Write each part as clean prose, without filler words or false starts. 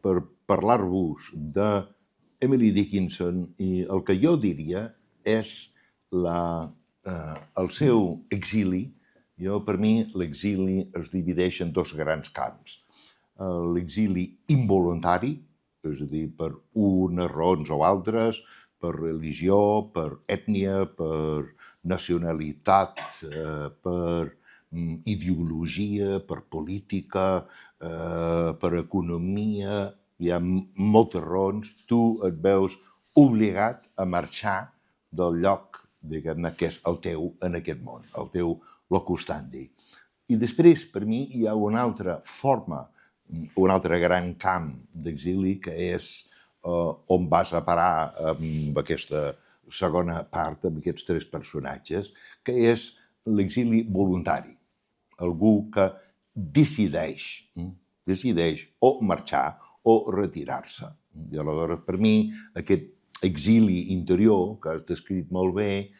per parlar-vos d'Emily Dickinson i el que jo diria és el seu exili. Per mi l'exili es divideix en dos grans camps. L'exili involuntari, és a dir, per unes raons o altres, per religió, per ètnia, per nacionalitat, per ideologia, per política, per economia, hi ha moltes raons. Tu et veus obligat a marxar del lloc, diguem-ne, que és el teu en aquest món, el teu locus standi. I després, per mi, hi ha una altra forma, un altre gran camp d'exili, que és on vas a parar amb aquesta segona part, amb aquests tres personatges, que és l'exili voluntari. Algú que decideix o marxar o retirar-se. I aleshores, per mi, aquest exili interior, que has descrit molt bé,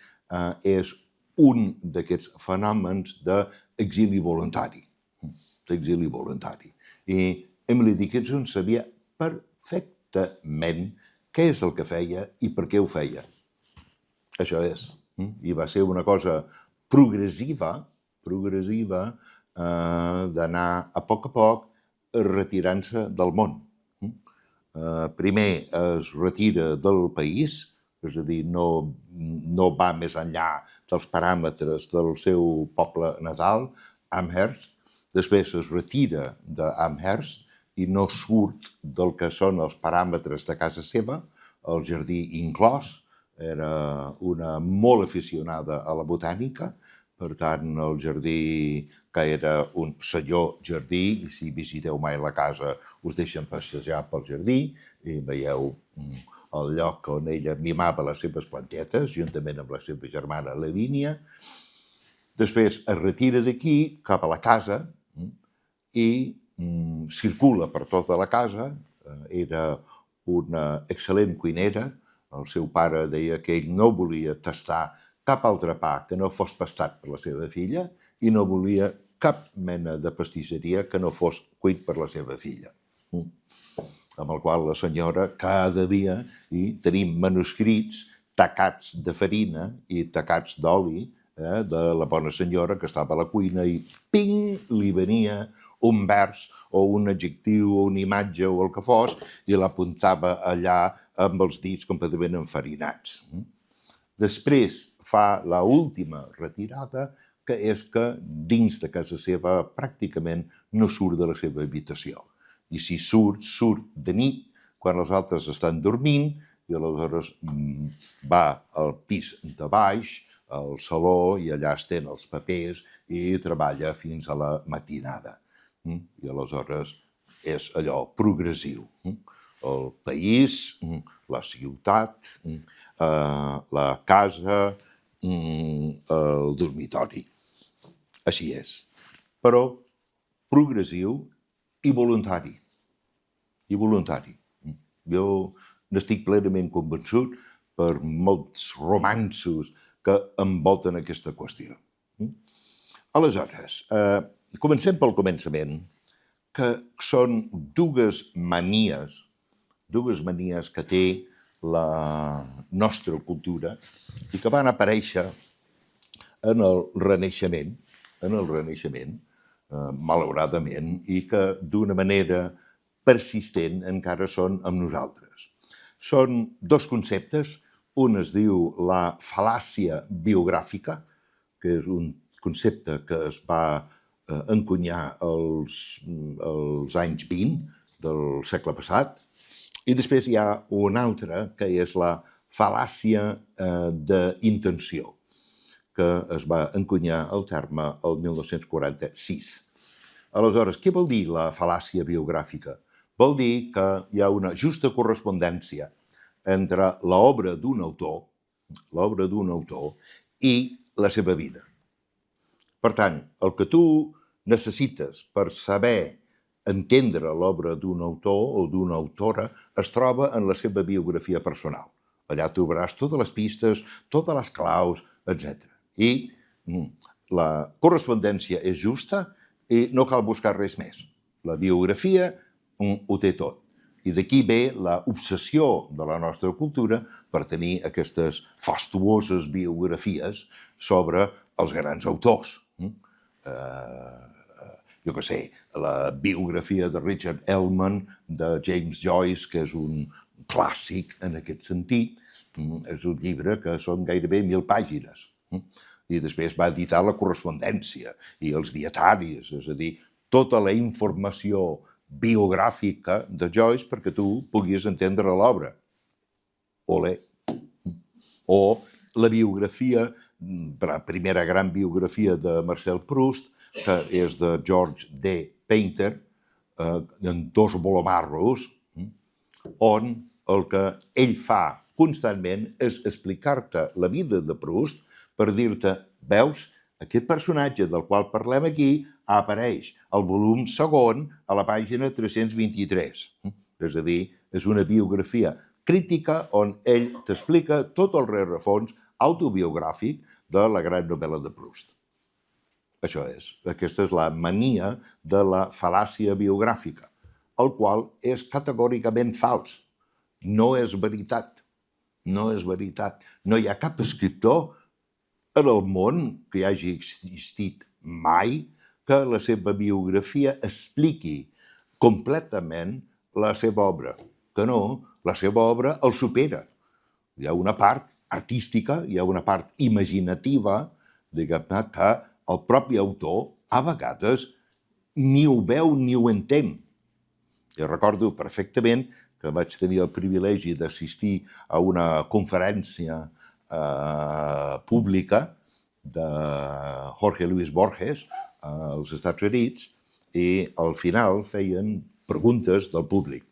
és un d'aquests fenòmens d'exili voluntari. I Emily Dickinson sabia perfectament què és el que feia i per què ho feia. Això és. I va ser una cosa progressiva d'anar a poc retirant-se del món. Primer es retira del país, és a dir, no va més enllà dels paràmetres del seu poble natal, Amherst. Després es retira d'Amherst i no surt del que són els paràmetres de casa seva, el jardí inclòs. Era una molt aficionada a la botànica, per tant, el jardí, que era un senyor jardí, i si visiteu mai la casa us deixen passejar pel jardí i veieu el lloc on ella mimava les seves plantetes, juntament amb la seva germana Lavínia. Després es retira d'aquí cap a la casa i circula per tota la casa. Era una excel·lent cuinera. El seu pare deia que ell no volia tastar cap altre pa que no fos pastat per la seva filla i no volia cap mena de pastisseria que no fos cuit per la seva filla. Amb el qual la senyora cada dia tenim manuscrits tacats de farina i tacats d'oli de la bona senyora que estava a la cuina i ping, li venia un vers o un adjectiu o una imatge o el que fos i l'apuntava allà amb els dits completament enfarinats. Després fa l'última retirada, que és que dins de casa seva pràcticament no surt de la seva habitació. I si surt de nit, quan els altres estan dormint, i aleshores va al pis de baix, al saló, i allà estén els papers i treballa fins a la matinada. I aleshores és allò progressiu. El país, la ciutat, la casa, el dormitori. Així és. Però progressiu i voluntari. Jo n'estic plenament convençut per molts romanços que envolten aquesta qüestió. Aleshores, comencem pel començament, que són dues manies que té la nostra cultura i que van aparèixer en el Renaixement, malauradament, i que d'una manera persistent encara són amb nosaltres. Són dos conceptes. Un es diu la fal·làcia biogràfica, que és un concepte que es va encunyar als anys 20 del segle passat. I després hi ha una altra, que és la fal·làcia d'intenció, que es va encunyar el terme el 1946. Aleshores, què vol dir la fal·làcia biogràfica? Vol dir que hi ha una justa correspondència entre l'obra d'un autor i la seva vida. Per tant, el que tu necessites per saber entendre l'obra d'un autor o d'una autora es troba en la seva biografia personal. Allà trobaràs totes les pistes, totes les claus, etc. I la correspondència és justa i no cal buscar res més. La biografia ho té tot. I d'aquí ve l'obsessió de la nostra cultura per tenir aquestes fastuoses biografies sobre els grans autors. Jo què sé, la biografia de Richard Ellman, de James Joyce, que és un clàssic en aquest sentit, és un llibre que són gairebé 1.000 pàgines. I després va editar la correspondència i els dietaris, és a dir, tota la informació biogràfica de Joyce perquè tu puguis entendre l'obra. Olé! O la biografia, la primera gran biografia de Marcel Proust, que és de George D. Painter, en 2 volumarros, on el que ell fa constantment és explicar-te la vida de Proust per dir-te, veus, aquest personatge del qual parlem aquí apareix al volum 2 a la pàgina 323. És a dir, és una biografia crítica on ell t'explica tot el rerefons autobiogràfic de la gran novel·la de Proust. Això és. Aquesta és la mania de la fal·làcia biogràfica, el qual és categòricament fals. No és veritat. No és veritat. No hi ha cap escriptor en el món que hi hagi existit mai que la seva biografia expliqui completament la seva obra. Que no, la seva obra el supera. Hi ha una part artística, hi ha una part imaginativa, diguem-ne, que el propi autor a vegades ni ho veu ni ho entén. Jo recordo perfectament que vaig tenir el privilegi d'assistir a una conferència pública de Jorge Luis Borges als Estats Units i al final feien preguntes del públic.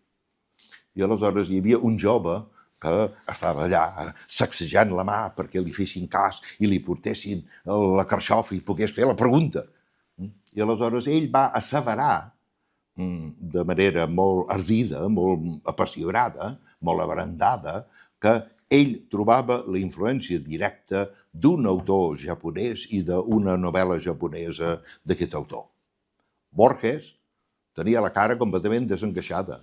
I aleshores hi havia un jove que estava allà sacsejant la mà perquè li fessin cas i li portessin la carxofa i pogués fer la pregunta. I aleshores ell va asseverar de manera molt ardida, molt apassionada, molt abrandada, que ell trobava la influència directa d'un autor japonès i d'una novel·la japonesa d'aquest autor. Borges tenia la cara completament desencaixada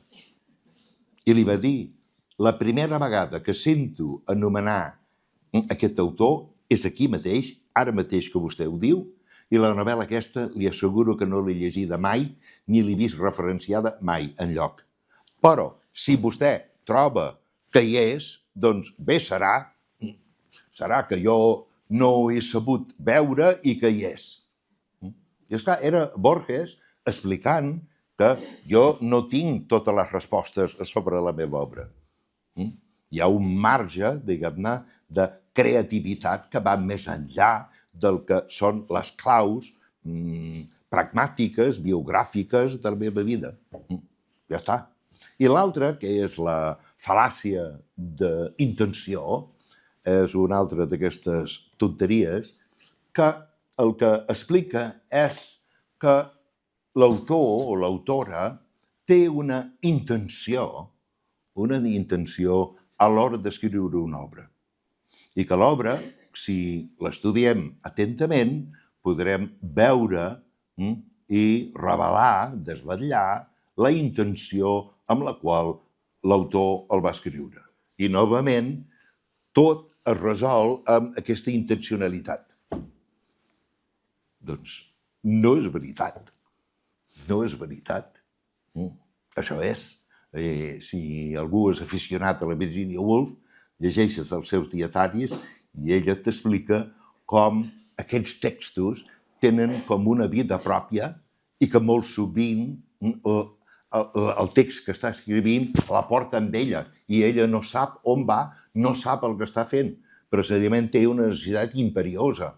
i li va dir: la primera vegada que sento anomenar aquest autor és aquí mateix, ara mateix que vostè ho diu, i la novel·la aquesta li asseguro que no l'he llegida mai ni l'he vist referenciada mai enlloc. Però, si vostè troba que hi és, doncs bé serà que jo no ho he sabut veure i que hi és. I esclar, era Borges explicant que jo no tinc totes les respostes sobre la meva obra. Hi ha un marge, diguem-ne, de creativitat que va més enllà del que són les claus pragmàtiques, biogràfiques de la meva vida. Ja està. I l'altra, que és la fal·làcia d'intenció, és una altra d'aquestes tonteries, que el que explica és que l'autor o l'autora té una intenció a l'hora d'escriure una obra. I que l'obra, si l'estudiem atentament, podrem veure i revelar, desvetllar la intenció amb la qual l'autor el va escriure. I, novament, tot es resol amb aquesta intencionalitat. Doncs no és veritat. No és veritat. Això és. Si algú és aficionat a la Virginia Woolf, llegeixes els seus dietaris i ella t'explica com aquells textos tenen com una vida pròpia i que molt sovint el text que està escrivint la porta amb ella i ella no sap on va, no sap el que està fent, però senzillament té una necessitat imperiosa.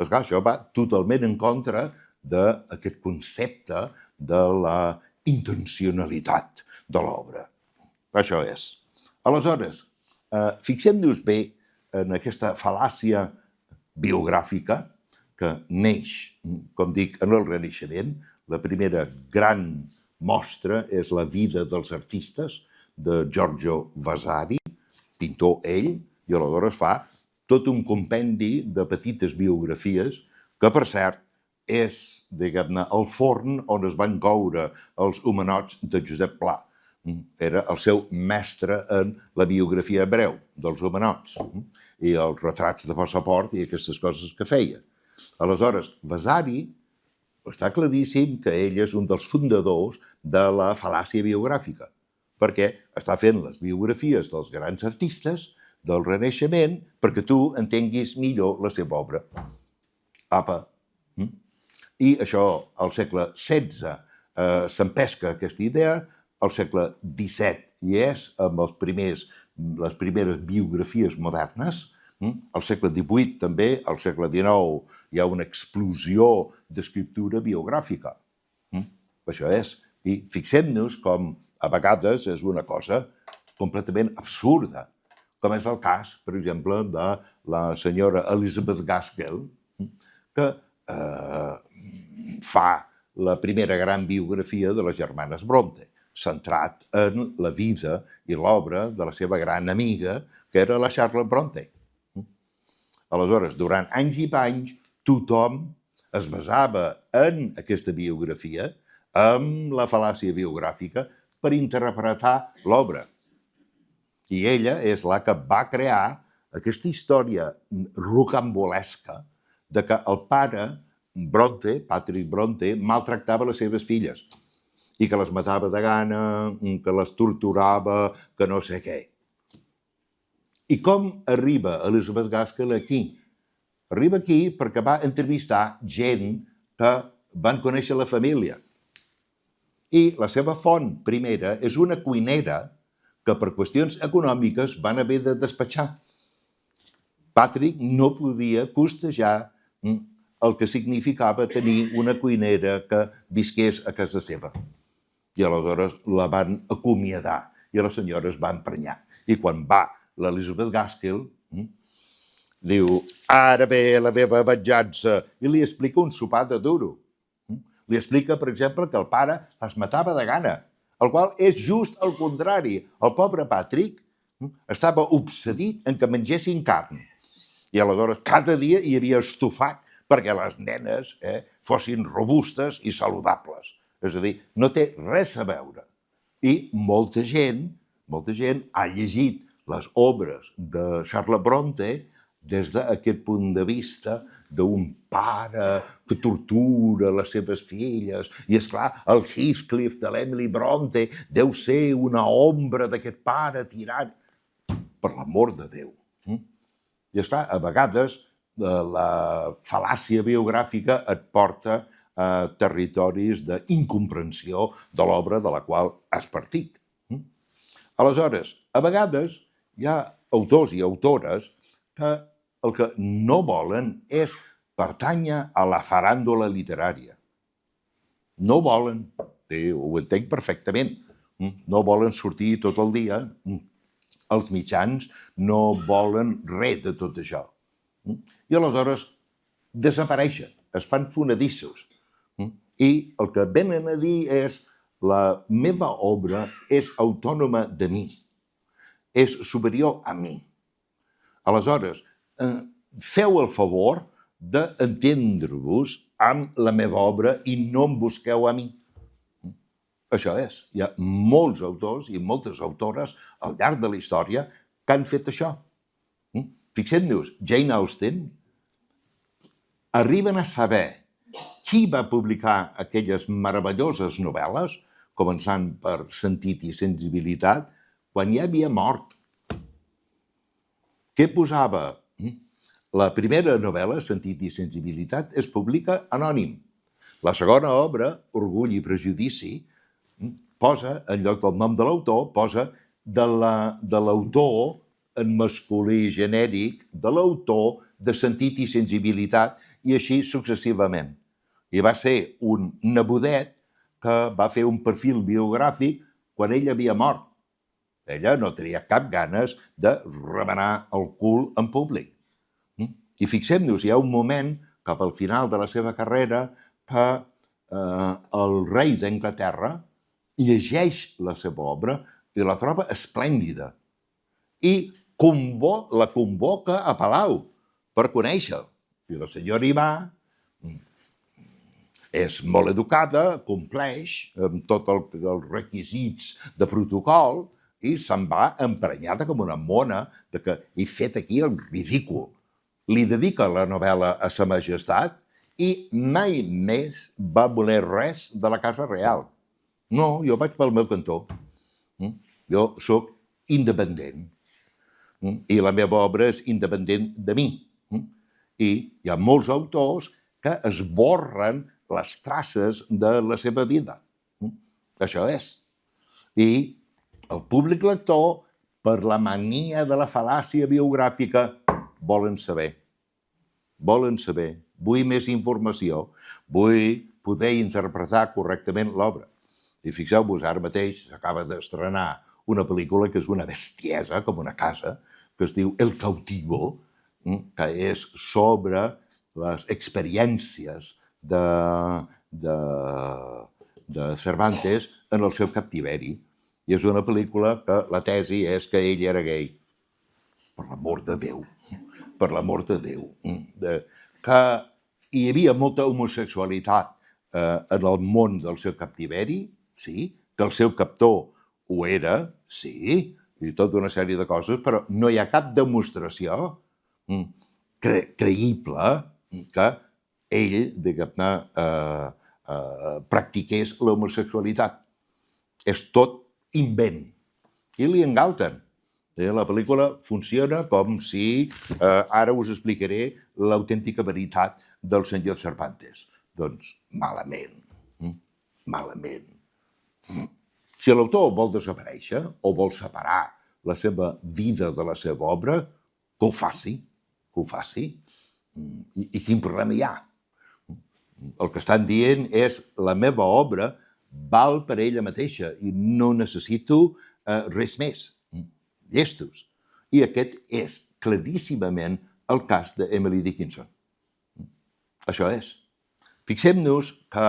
Esclar, això va totalment en contra d'aquest concepte de la intencionalitat de l'obra. Això és. Aleshores, fixem-nos bé en aquesta fal·làcia biogràfica que neix, com dic, en el Renaixement. La primera gran mostra és la vida dels artistes de Giorgio Vasari, pintor ell, i aleshores fa tot un compendi de petites biografies que, per cert, és, diguem-ne, el forn on es van coure els homenots de Josep Pla. Era el seu mestre en la biografia breu dels homenots i els retrats de passaport i aquestes coses que feia. Aleshores, Vasari està claríssim que ell és un dels fundadors de la fal·làcia biogràfica, perquè està fent les biografies dels grans artistes del Renaixement perquè tu entenguis millor la seva obra. Apa. I això, al segle XVI, s'empesca aquesta idea, al segle XVII hi és, amb les primeres biografies modernes, al segle XVIII també, al segle XIX hi ha una explosió d'escriptura biogràfica. Això és. I fixem-nos com a vegades és una cosa completament absurda, com és el cas, per exemple, de la senyora Elizabeth Gaskell, que fa la primera gran biografia de les germanes Bronte, centrat en la vida i l'obra de la seva gran amiga, que era la Charlotte Bronte. Aleshores, durant anys i panys, tothom es basava en aquesta biografia, amb la fal·làcia biogràfica, per interpretar l'obra. I ella és la que va crear aquesta història rocambolesca de que el pare Bronte, Patrick Bronte, maltractava les seves filles i que les matava de gana, que les torturava, que no sé què. I com arriba Elizabeth Gaskell aquí? Arriba aquí perquè va entrevistar gent que van conèixer la família. I la seva font primera és una cuinera que per qüestions econòmiques van haver de despatxar. Patrick no podia costejar el que significava tenir una cuinera que visqués a casa seva. I aleshores la van acomiadar i la senyora es va emprenyar. I quan va l'Elizabeth Gaskell, diu, ara ve la meva venjança, i li explica un sopar de duro. Li explica, per exemple, que el pare les matava de gana, el qual és just el contrari. El pobre Patrick estava obsedit en que mengessin carn. I aleshores cada dia hi havia estofat perquè les nenes fossin robustes i saludables. És a dir, no té res a veure. I molta gent ha llegit les obres de Charlotte Bronte des d'aquest punt de vista d'un pare que tortura les seves filles. I, esclar, el Heathcliff de l'Emily Bronte deu ser una ombra d'aquest pare tirant. Per l'amor de Déu. I, esclar, a vegades la fal·làcia biogràfica et porta a territoris d'incomprensió de l'obra de la qual has partit. Aleshores, a vegades hi ha autors i autores que el que no volen és pertànyer a la faràndula literària. No volen, ho entenc perfectament, no volen sortir tot el dia, els mitjans no volen res de tot això. I aleshores desapareixen, es fan fonedissos. I el que venen a dir és la meva obra és autònoma de mi, és superior a mi. Aleshores, feu el favor d'entendre-vos amb la meva obra i no em busqueu a mi. Això és. Hi ha molts autors i moltes autores al llarg de la història que han fet això. Fixem-nos, Jane Austen, arriben a saber qui va publicar aquelles meravelloses novel·les, començant per Sentit i sensibilitat, quan ja havia mort. Què posava? La primera novel·la, Sentit i sensibilitat, es publica anònim. La segona obra, Orgull i prejudici, posa, en lloc del nom de l'autor, posa de l'autor en masculí genèric, de l'autor de Sentit i sensibilitat, i així successivament. I va ser un nebodet que va fer un perfil biogràfic quan ell havia mort. Ella no tenia cap ganes de remenar el cul en públic. I fixem-nos, hi ha un moment, cap al final de la seva carrera, que el rei d'Anglaterra llegeix la seva obra i la troba esplèndida. I la convoca a Palau per conèixer-la. I la senyora hi va és molt educada, compleix amb tots els requisits de protocol i se'n va emprenyada com una mona de que he fet aquí el ridícul. Li dedica la novel·la a sa majestat i mai més va voler res de la Casa Real. No, jo vaig pel meu cantó. Jo sóc independent. I la meva obra és independent de mi. I hi ha molts autors que esborren les traces de la seva vida. Això és. I el públic lector, per la mania de la fal·làcia biogràfica, volen saber. Volen saber. Vull més informació. Vull poder interpretar correctament l'obra. I fixeu-vos, ara mateix s'acaba d'estrenar una pel·lícula que és una bestiesa, com una casa, que es diu El cautivo, que és sobre les experiències de Cervantes en el seu captiveri. I és una pel·lícula que la tesi és que ell era gay. Per l'amor de Déu. Per l'amor de Déu. Que hi havia molta homosexualitat en el món del seu captiveri, sí, que el seu captor ho era, sí, i tota una sèrie de coses, però no hi ha cap demostració creïble que ell, diguem-ne, practiqués l'homosexualitat. És tot invent. I li engalten. La pel·lícula funciona com si ara us explicaré l'autèntica veritat del senyor Cervantes. Doncs malament. Malament. Si l'autor vol desaparèixer o vol separar la seva vida de la seva obra, que ho faci. Que ho faci. I quin problema hi ha? El que estan dient és la meva obra val per ella mateixa i no necessito res més. Llestos. I aquest és claríssimament el cas d'Emily Dickinson. Això és. Fixem-nos que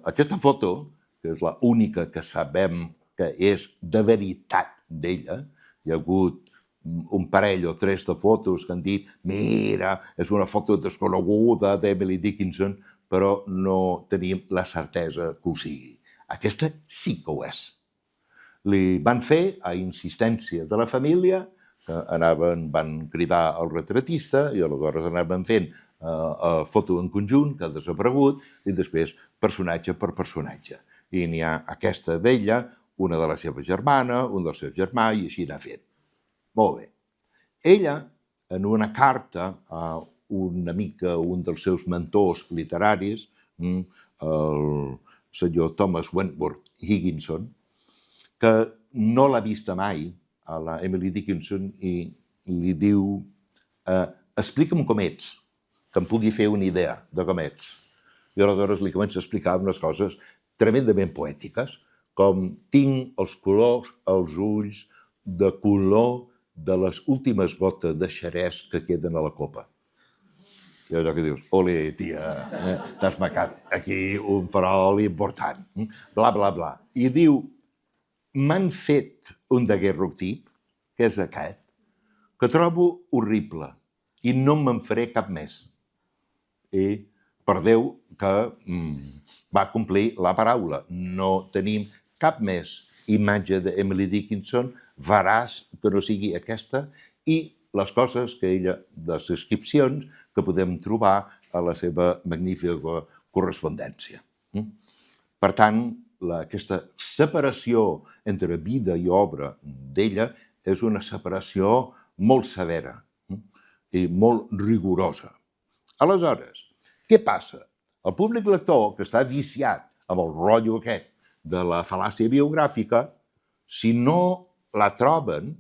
aquesta foto, que és l'única que sabem que és de veritat d'ella, hi ha hagut un parell o tres de fotos que han dit mira, és una foto desconeguda d'Emily Dickinson, però no tenim la certesa que ho sigui. Aquesta sí que ho és. Li van fer, a insistència de la família, que van cridar el retratista i aleshores anaven fent foto en conjunt, que ha desaparegut, i després personatge per personatge. I n'hi ha aquesta d'ella, una de la seva germana, un del seu germà, i així n'ha fet. Molt bé. Ella, en una carta a una mica un dels seus mentors literaris, el senyor Thomas Wentworth Higginson, que no l'ha vista mai a la Emily Dickinson i li diu explica'm com ets, que em pugui fer una idea de com ets. I aleshores li comença a explicar unes coses tremendament poètiques, com tinc els colors, els ulls, de color de les últimes gotes de xerès que queden a la copa. I allò que dius, ole, tia, t'has marcat aquí un farol important, bla, bla, bla. I diu, m'han fet un daguerreotip, que és aquest, que trobo horrible i no me'n faré cap més. I per Déu que va complir la paraula. No tenim cap més imatge d'Emily Dickinson, veràs que no sigui aquesta, i les coses que ella, les descripcions que podem trobar a la seva magnífica correspondència. Per tant, aquesta separació entre vida i obra d'ella és una separació molt severa i molt rigorosa. Aleshores, què passa? El públic lector, que està viciat amb el rotllo aquest de la fal·làcia biogràfica, si no la troben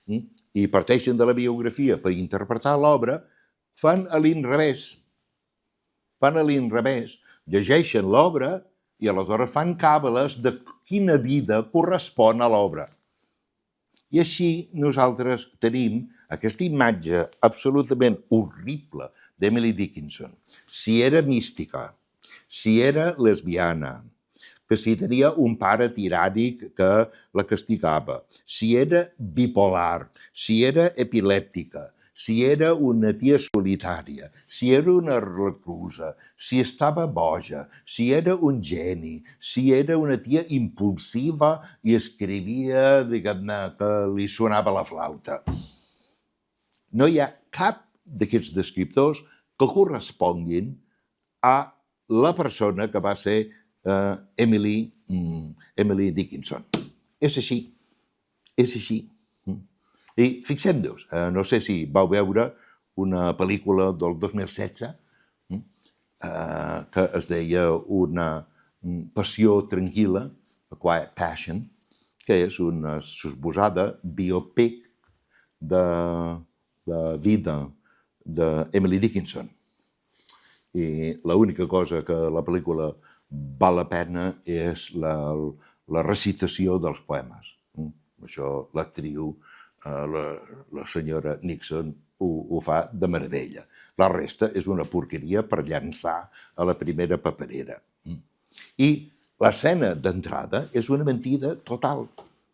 i parteixen de la biografia per interpretar l'obra, fan a l'inrevés. Fan a l'inrevés. Llegeixen l'obra i aleshores fan càbales de quina vida correspon a l'obra. I així nosaltres tenim aquesta imatge absolutament horrible d'Emily Dickinson. Si era mística, si era lesbiana, que si tenia un pare tirànic que la castigava, si era bipolar, si era epilèptica, si era una tia solitària, si era una reclusa, si estava boja, si era un geni, si era una tia impulsiva i escrivia, diguem-ne, que li sonava la flauta. No hi ha cap d'aquests descriptors que corresponguin a la persona que va ser Emily Dickinson. És així, és així. I fixem-nos, no sé si vau veure una pel·lícula del 2016 que es deia Una passió tranquil·la, A Quiet Passion, que és una suposada biopic de la vida d'Emily Dickinson. I l'única cosa que la pel·lícula val la pena és la recitació dels poemes. Això l'actriu, la senyora Nixon, ho fa de meravella. La resta és una porqueria per llançar a la primera paperera. I l'escena d'entrada és una mentida total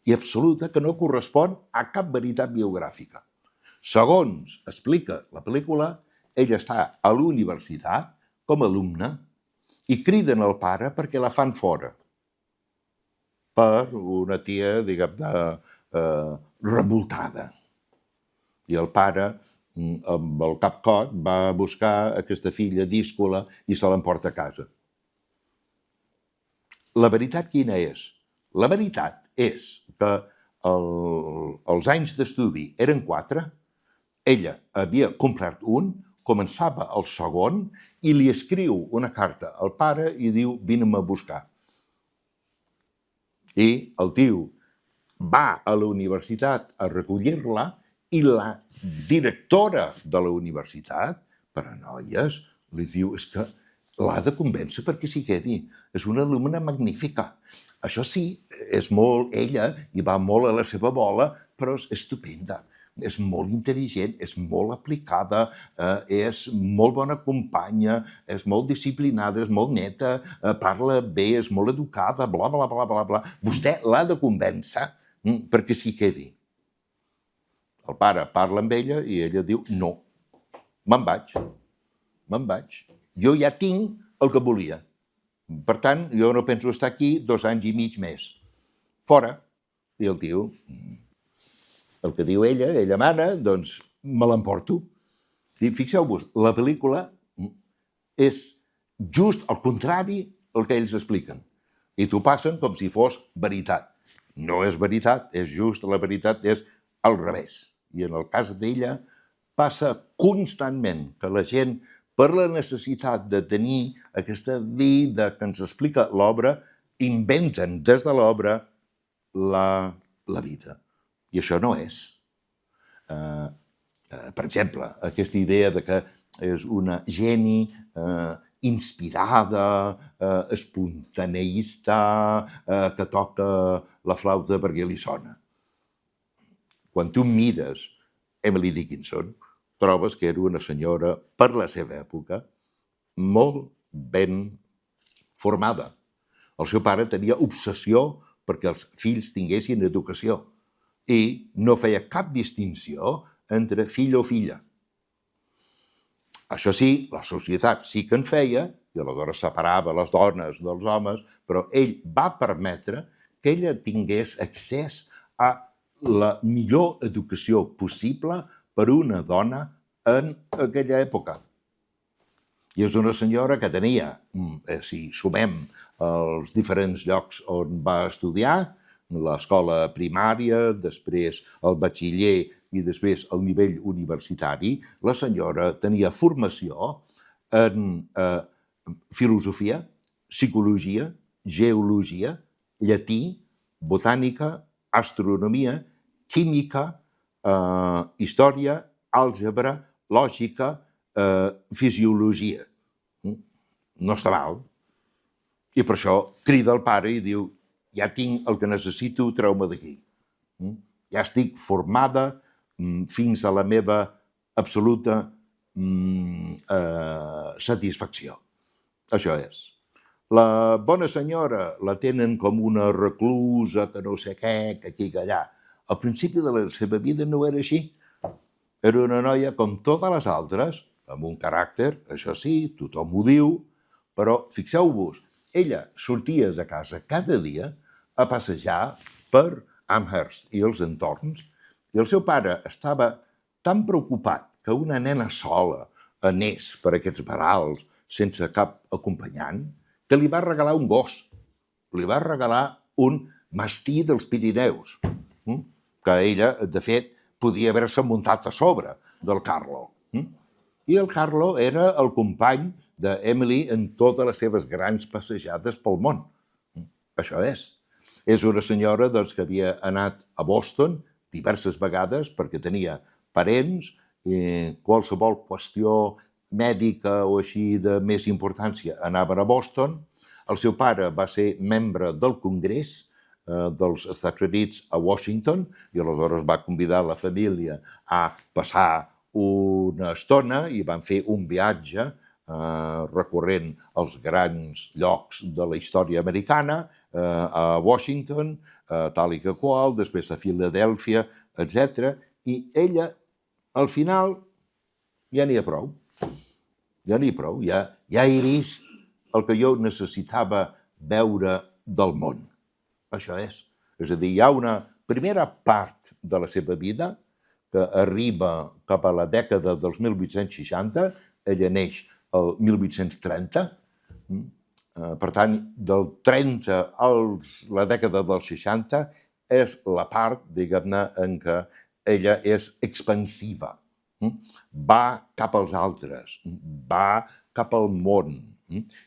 i absoluta que no correspon a cap veritat biogràfica. Segons explica la pel·lícula, ella està a la universitat com a alumna i criden el pare perquè la fan fora per una tia, diguem-ne, revoltada. I el pare, amb el cap cot, va buscar aquesta filla díscola i se l'emporta a casa. La veritat quina és? La veritat és que els anys d'estudi eren 4, ella havia complert un, començava el segon i li escriu una carta al pare i diu vine-me a buscar. I el tio va a la universitat a recollir-la i la directora de la universitat, paranoies, li diu és que l'ha de convèncer perquè s'hi quedi. És una alumna magnífica. Això sí, és molt ella i va molt a la seva bola, però és estupenda. És molt intel·ligent, és molt aplicada, és molt bona companya, és molt disciplinada, és molt neta, parla bé, és molt educada, bla, bla, bla, bla, bla. Vostè l'ha de convèncer perquè s'hi quedi. El pare parla amb ella i ella diu no, me'n vaig. Jo ja tinc el que volia. Per tant, jo no penso estar aquí 2 anys i mig més. Fora. I el tio... El que diu ella mana, doncs me l'emporto. Fixeu-vos, la pel·lícula és just al contrari el que ells expliquen. I t'ho passen com si fos veritat. No és veritat, és just la veritat, és al revés. I en el cas d'ella passa constantment que la gent, per la necessitat de tenir aquesta vida que ens explica l'obra, inventen des de l'obra la vida. I això no és. Per exemple, aquesta idea de que és una geni inspirada, espontaneista, que toca la flauta perquè li sona. Quan tu mires Emily Dickinson, trobes que era una senyora, per la seva època, molt ben formada. El seu pare tenia obsessió perquè els fills tinguessin educació i no feia cap distinció entre fill o filla. Això sí, la societat sí que en feia, i aleshores separava les dones dels homes, però ell va permetre que ella tingués accés a la millor educació possible per una dona en aquella època. I és una senyora que tenia, si sumem els diferents llocs on va estudiar, l'escola primària, després el batxiller i després el nivell universitari, la senyora tenia formació en filosofia, psicologia, geologia, llatí, botànica, astronomia, química, història, àlgebra, lògica, fisiologia. No està mal. I per això crida el pare i diu ja tinc el que necessito, treu-me d'aquí. Ja estic formada fins a la meva absoluta satisfacció. Això és. La bona senyora la tenen com una reclusa, que no sé què, que aquí, que allà. Al principi de la seva vida no era així. Era una noia com totes les altres, amb un caràcter, això sí, tothom ho diu, però fixeu-vos, ella sortia de casa cada dia a passejar per Amherst i els entorns, i el seu pare estava tan preocupat que una nena sola anés per aquests barals sense cap acompanyant, que li va regalar un gos. Li va regalar un mastí dels Pirineus, que ella, de fet, podia haver-se muntat a sobre del Carlo. I el Carlo era el company d'Emily en totes les seves grans passejades pel món. Això és. És una senyora que havia anat a Boston diverses vegades perquè tenia parents i qualsevol qüestió mèdica o així de més importància anaven a Boston. El seu pare va ser membre del Congrés dels Estats Units a Washington i aleshores va convidar la família a passar una estona i van fer un viatge recorrent els grans llocs de la història americana a Washington, tal i que qual, després a Filadèlfia, etc. I ella, al final, ja n'hi ha prou. Ja n'hi ha prou. Ja he vist el que jo necessitava veure del món. Això és. És a dir, hi ha una primera part de la seva vida que arriba cap a la dècada dels 1860, ella neix el 1830, per tant, del 30 a la dècada dels 60 és la part, diguem-ne, en què ella és expansiva, va cap als altres, va cap al món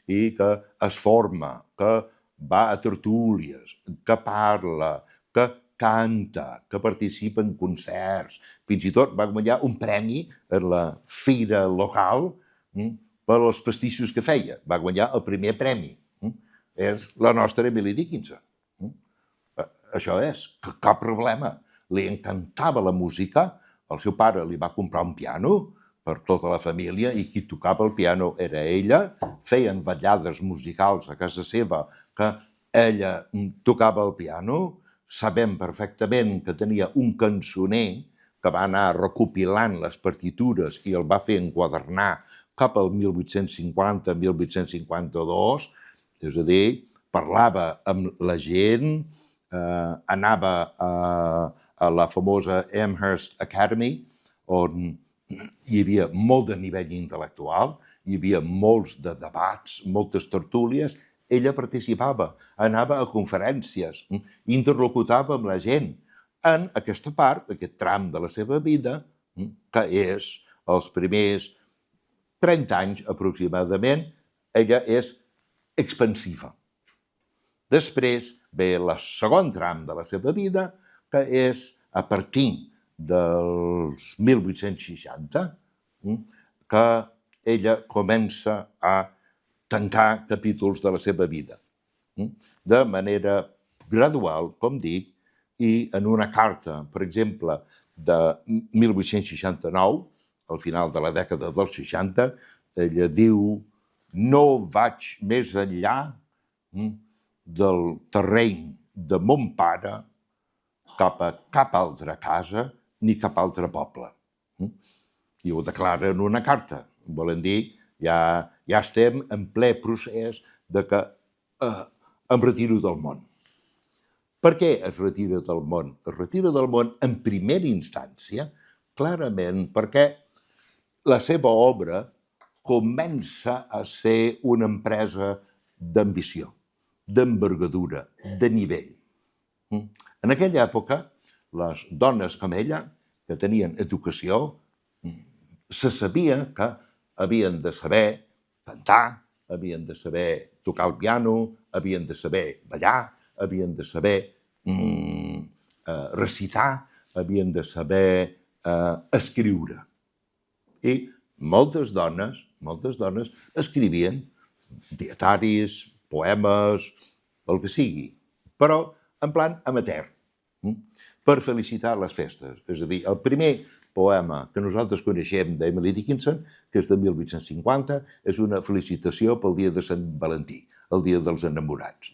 i que es forma, que va a tertúlies, que parla, que canta, que participa en concerts. Fins i tot va guanyar un premi en la fira local per als pastissos que feia. Va guanyar el primer premi. És la nostra Emily Dickinson. Això és, cap problema. Li encantava la música, el seu pare li va comprar un piano per tota la família i qui tocava el piano era ella, feien ballades musicals a casa seva que ella tocava el piano, sabem perfectament que tenia un cançoner que va anar recopilant les partitures i el va fer enquadernar cap al 1850-1852, és a dir, parlava amb la gent, anava a la famosa Amherst Academy, on hi havia molt de nivell intel·lectual, hi havia molts de debats, moltes tertúlies, ella participava, anava a conferències, interlocutava amb la gent en aquesta part, aquest tram de la seva vida, que és els primers 30 anys aproximadament, ella és expansiva. Després ve el segon tram de la seva vida, que és a partir dels 1860, que ella comença a tancar capítols de la seva vida. De manera gradual, com dic, i en una carta, per exemple, de 1869, al final de la dècada dels 60, ella diu: no vaig més enllà del terreny de mon pare cap a cap altra casa ni cap altre poble. I ho declara en una carta. Volen dir, ja estem en ple procés de que em retiro del món. Per què es retira del món? Es retira del món en primera instància, clarament, perquè la seva obra comença a ser una empresa d'ambició, d'envergadura, de nivell. En aquella època, les dones com ella, que tenien educació, se sabia que havien de saber cantar, havien de saber tocar el piano, havien de saber ballar, havien de saber recitar, havien de saber escriure. I moltes dones escrivien dietaris, poemes, el que sigui, però en plan amateur, per felicitar les festes. És a dir, el primer poema que nosaltres coneixem d'Emily Dickinson, que és de 1850, és una felicitació pel dia de Sant Valentí, el dia dels enamorats,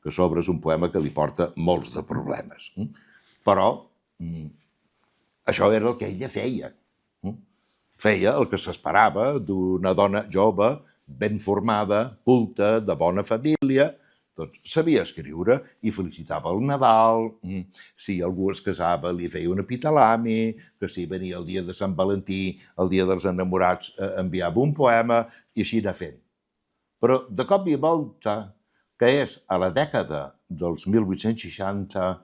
que a sobre és un poema que li porta molts de problemes. Però això era el que ella feia. feia el que s'esperava d'una dona jove, ben formada, culta, de bona família, doncs sabia escriure i felicitava el Nadal, si algú es casava li feia un epitalami, que si venia el dia de Sant Valentí, el dia dels enamorats, enviava un poema i així anar fent. Però de cop i volta, que és a la dècada dels 1860,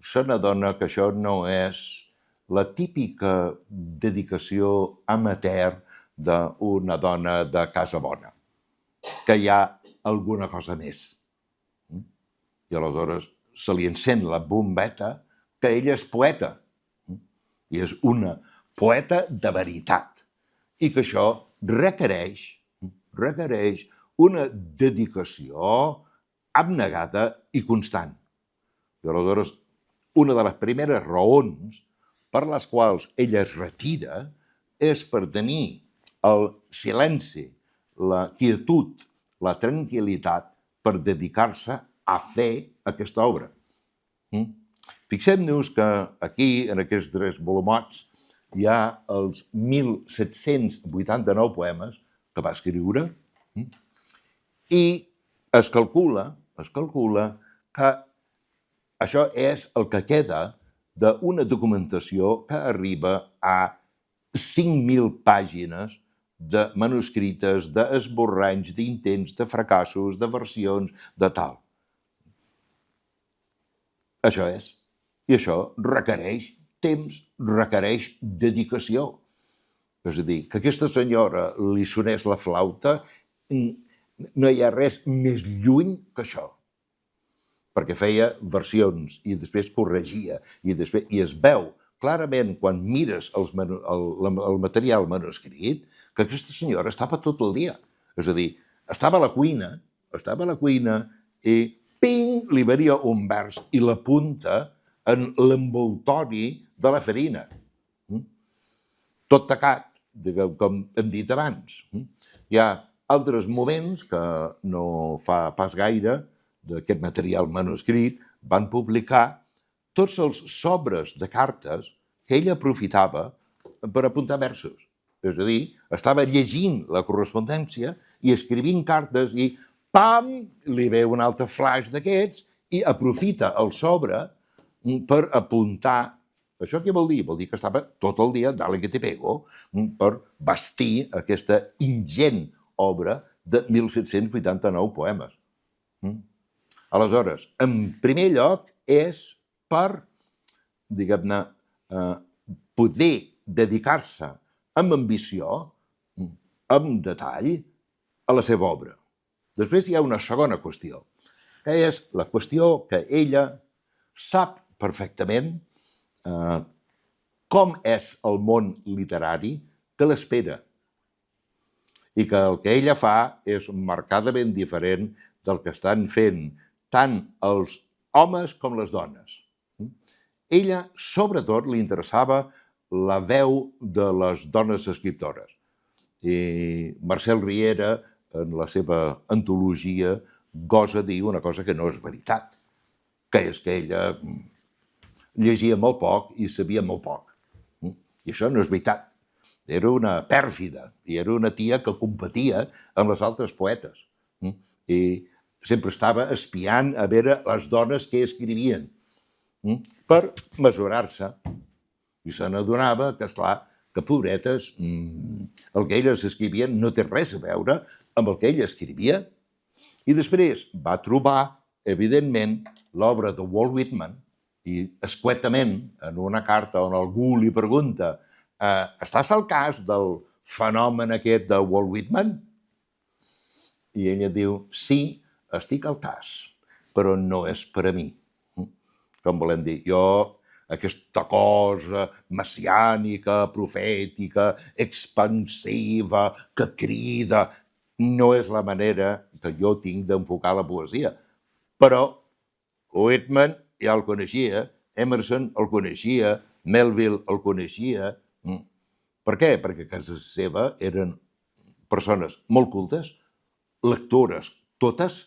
se n'adona que això no és la típica dedicació amateur d'una dona de casa bona, que hi ha alguna cosa més. I aleshores se li encén la bombeta que ella és poeta, i és una poeta de veritat, i que això requereix una dedicació abnegada i constant. I aleshores, una de les primeres raons per les quals ella es retira és per tenir el silenci, la quietud, la tranquil·litat per dedicar-se a fer aquesta obra. Fixem-nos que aquí, en aquests 3 volumots, hi ha els 1.789 poemes que va escriure i es calcula que això és el que queda d'una documentació que arriba a 5.000 pàgines de manuscrites, d'esborranys, d'intents, de fracassos, de versions, de tal. Això és. I això requereix temps, requereix dedicació. És a dir, que aquesta senyora li sonés la flauta, no hi ha res més lluny que això. Perquè feia versions i després corregia i es veu clarament quan mires el material manuscrit que aquesta senyora estava tot el dia. És a dir, estava a la cuina i ping, li venia un vers i l'apunta en l'envoltori de la farina. Tot tacat, com hem dit abans. Hi ha altres moments que no fa pas gaire d'aquest material manuscrit van publicar tots els sobres de cartes que ell aprofitava per apuntar versos. És a dir, estava llegint la correspondència i escrivint cartes i pam, li ve un altre flash d'aquests i aprofita el sobre per apuntar. Això què vol dir? Vol dir que estava tot el dia, dale que te pego, per bastir aquesta ingent obra de 1.789 poemes. Aleshores, en primer lloc és per, diguem-ne, poder dedicar-se amb ambició, amb detall, a la seva obra. Després hi ha una segona qüestió, que és la qüestió que ella sap perfectament com és el món literari que l'espera i que el que ella fa és marcadament diferent del que estan fent tant els homes com les dones. Ella, sobretot, li interessava la veu de les dones escriptores. I Mercè Riera, en la seva antologia, gosa dir una cosa que no és veritat, que és que ella llegia molt poc i sabia molt poc. I això no és veritat. Era una pèrfida i era una tia que competia amb les altres poetes. I sempre estava espiant a veure les dones que escrivien per mesurar-se. I se n'adonava que, esclar, que pobretes, el que elles escrivien no té res a veure amb el que ella escrivia. I després va trobar, evidentment, l'obra de Walt Whitman i, escuetament, en una carta on algú li pregunta «Estàs al cas del fenomen aquest de Walt Whitman?» I ella diu «Sí, estic al cas, però no és per a mi». Com volem dir, jo, aquesta cosa messiànica, profètica, expansiva, que crida, no és la manera que jo tinc d'enfocar la poesia. Però Whitman ja el coneixia, Emerson el coneixia, Melville el coneixia. Per què? Perquè a casa seva eren persones molt cultes, lectores totes.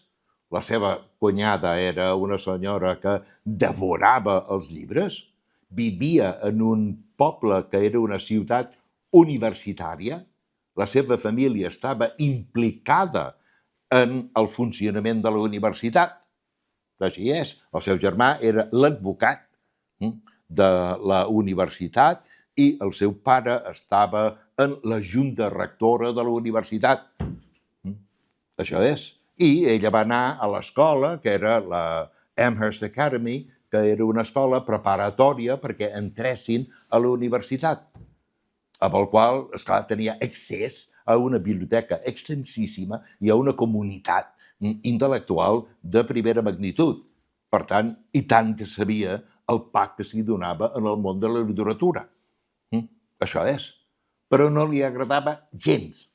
La seva cunyada era una senyora que devorava els llibres, vivia en un poble que era una ciutat universitària, la seva família estava implicada en el funcionament de la universitat. Així és, el seu germà era l'advocat de la universitat i el seu pare estava en la junta rectora de la universitat. Això és. I ella va anar a l'escola, que era la Amherst Academy, que era una escola preparatòria perquè entressin a la universitat, amb el qual, esclar, tenia accés a una biblioteca extensíssima i a una comunitat intel·lectual de primera magnitud. Per tant, i tant que sabia el pack que s'hi donava en el món de la literatura. Això és. Però no li agradava gens.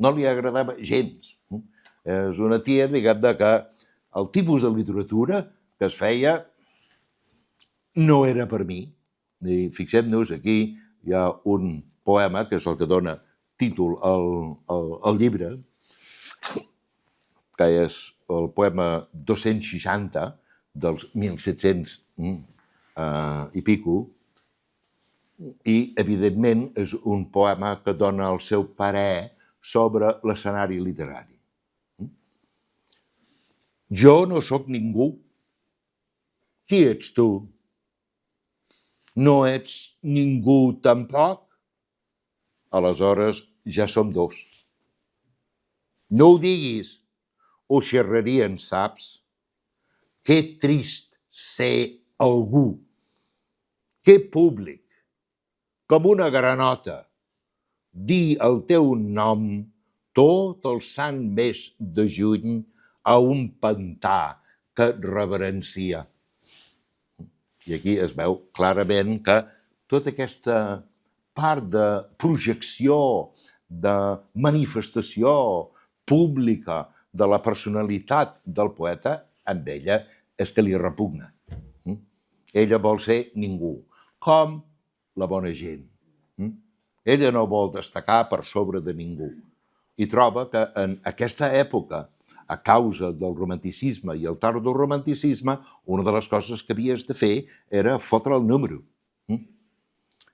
No li agradava gens. És una tia, diguem-ne, que el tipus de literatura que es feia no era per mi. I fixem-nos, aquí hi ha un poema, que és el que dona títol al llibre, que és el poema 260 dels 1700 i pico, i, evidentment, és un poema que dona el seu parer sobre l'escenari literari. Jo no sóc ningú. Qui ets tu? No ets ningú tampoc? Aleshores ja som dos. No ho diguis, o xerrarien, saps? Que trist ser algú. Que públic, com una granota, dir el teu nom tot el sant mes de juny a un pantà que et reverencia. I aquí es veu clarament que tota aquesta part de projecció, de manifestació pública de la personalitat del poeta, amb ella és que li repugna. Ella vol ser ningú, com la bona gent. Ella no vol destacar per sobre de ningú. I troba que en aquesta època, a causa del romanticisme i el tardoromanticisme, una de les coses que havies de fer era fotre el número.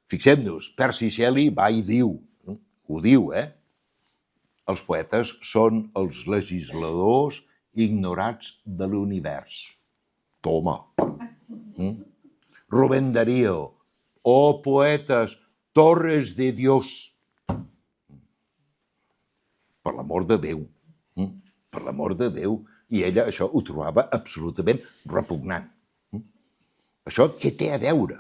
Fixem-nos, Percy Shelley va i diu, ho diu, els poetes són els legisladors ignorats de l'univers. Toma. Rubén Darío, oh poetes, torres de Dios. Per l'amor de Déu. Per l'amor de Déu. I ella això ho trobava absolutament repugnant. Això què té a veure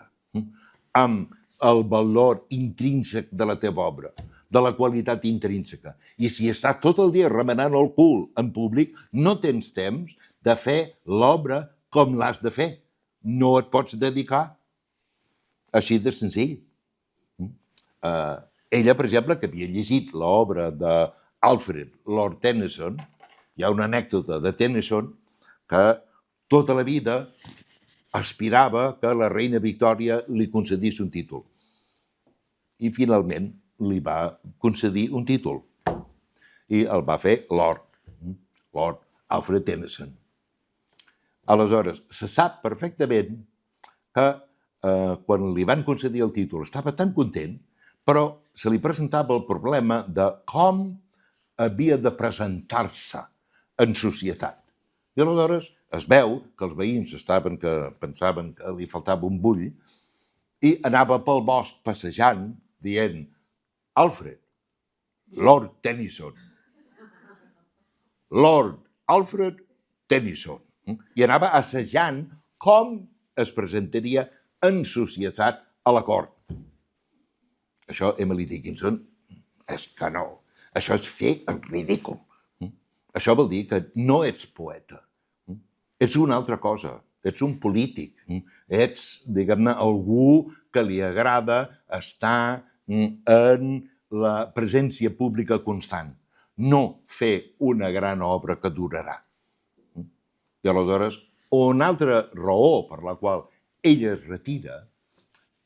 amb el valor intrínsec de la teva obra, de la qualitat intrínseca? I si estàs tot el dia remenant el cul en públic, no tens temps de fer l'obra com l'has de fer. No et pots dedicar. Així de senzill. Ella, per exemple, que havia llegit l'obra d'Alfred Lord Tennyson, hi ha una anècdota de Tennyson que tota la vida aspirava que la reina Victòria li concedís un títol. I finalment li va concedir un títol. I el va fer Lord Alfred Tennyson. Aleshores, se sap perfectament que quan li van concedir el títol estava tan content, però se li presentava el problema de com havia de presentar-se en societat. I aleshores es veu que els veïns pensaven que li faltava un bull i anava pel bosc passejant dient Alfred, Lord Tennyson. Lord Alfred Tennyson. I anava assajant com es presentaria en societat a la cort. Això, Emily Dickinson, és que no. Això és fer el ridícul. Això vol dir que no ets poeta. Ets una altra cosa. Ets un polític. Ets, diguem-ne, algú que li agrada estar en la presència pública constant. No fer una gran obra que durarà. I aleshores, una altra raó per la qual ella es retira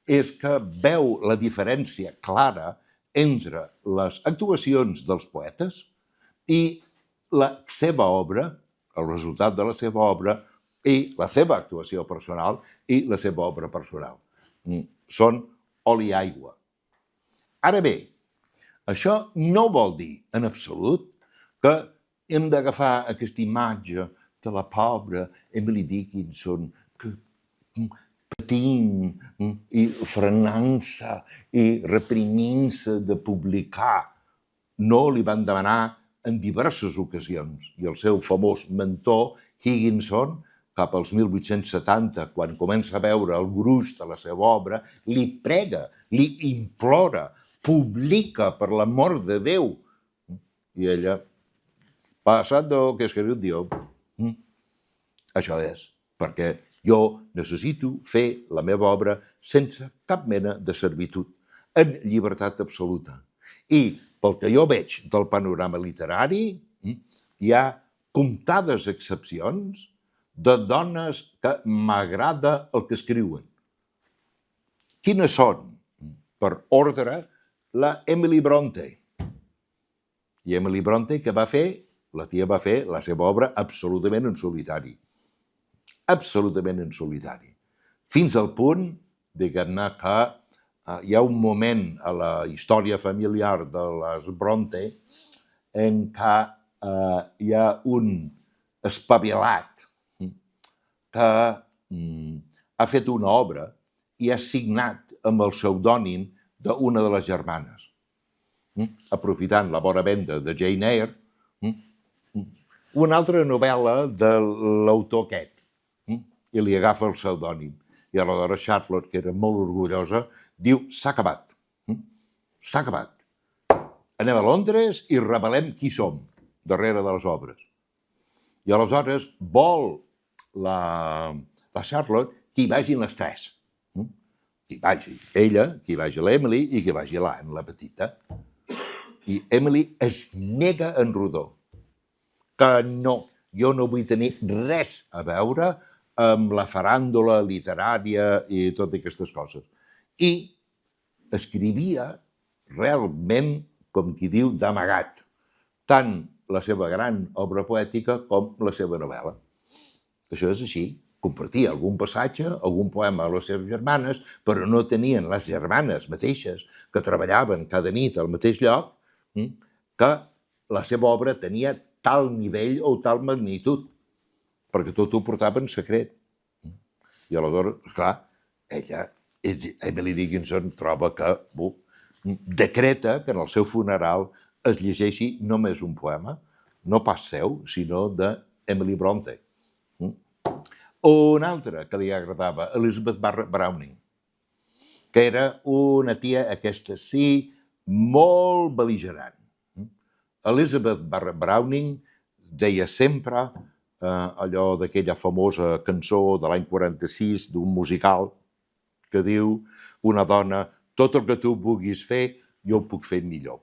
és que veu la diferència clara entre les actuacions dels poetes i la seva obra, el resultat de la seva obra, i la seva actuació personal i la seva obra personal. Són oli i aigua. Ara bé, això no vol dir, en absolut, que hem d'agafar aquesta imatge de la pobra Emily Dickinson que patint i frenant-se i reprimint-se de publicar. No li van demanar en diverses ocasions i el seu famós mentor, Higginson, cap als 1870, quan comença a veure el gruix de la seva obra, li prega, li implora, publica per l'amor de Déu. I ella, passando que escriu Dios, això és, perquè jo necessito fer la meva obra sense cap mena de servitud, en llibertat absoluta. I pel que jo veig del panorama literari, hi ha comptades excepcions de dones que m'agrada el que escriuen. Quines són? Per ordre, la Emily Bronte. I Emily Bronte, què va fer? La tia va fer la seva obra absolutament en solitari. Absolutament en solitari. Fins al punt, diguem-ne, que hi ha un moment a la història familiar de les Bronte en què hi ha un espavilat que ha fet una obra i ha signat amb el pseudònim d'una de les germanes. Aprofitant la bona venda de Jane Eyre, una altra novel·la de l'autor aquest, i li agafa el pseudònim. I aleshores Charlotte, que era molt orgullosa, diu, s'ha acabat. S'ha acabat. Anem a Londres i revelem qui som darrere de les obres. I aleshores vol la Charlotte que hi vagin les tres. Que hi vagi ella, que hi vagi l'Emily i que hi vagi l'Anne, la petita. I Emily es nega en rodó. Que no, jo no vull tenir res a veure amb la faràndula literària i totes aquestes coses. I escrivia realment, com qui diu, d'amagat, tant la seva gran obra poètica com la seva novel·la. Això és així. Compartia algun passatge, algun poema a les seves germanes, però no tenien les germanes mateixes que treballaven cada nit al mateix lloc, que la seva obra tenia tal nivell o tal magnitud, perquè tot ho portava en secret. I aleshores, clar, ella, Emily Dickinson, troba que decreta que en el seu funeral es llegeixi només un poema, no pas seu, sinó d'Emily Bronte. Una altra que li agradava, Elizabeth Browning, que era una tia, aquesta sí, molt bel·ligerant. Elizabeth Browning deia sempre allò d'aquella famosa cançó de l'any 46 d'un musical que diu una dona, tot el que tu vulguis fer, jo ho puc fer millor.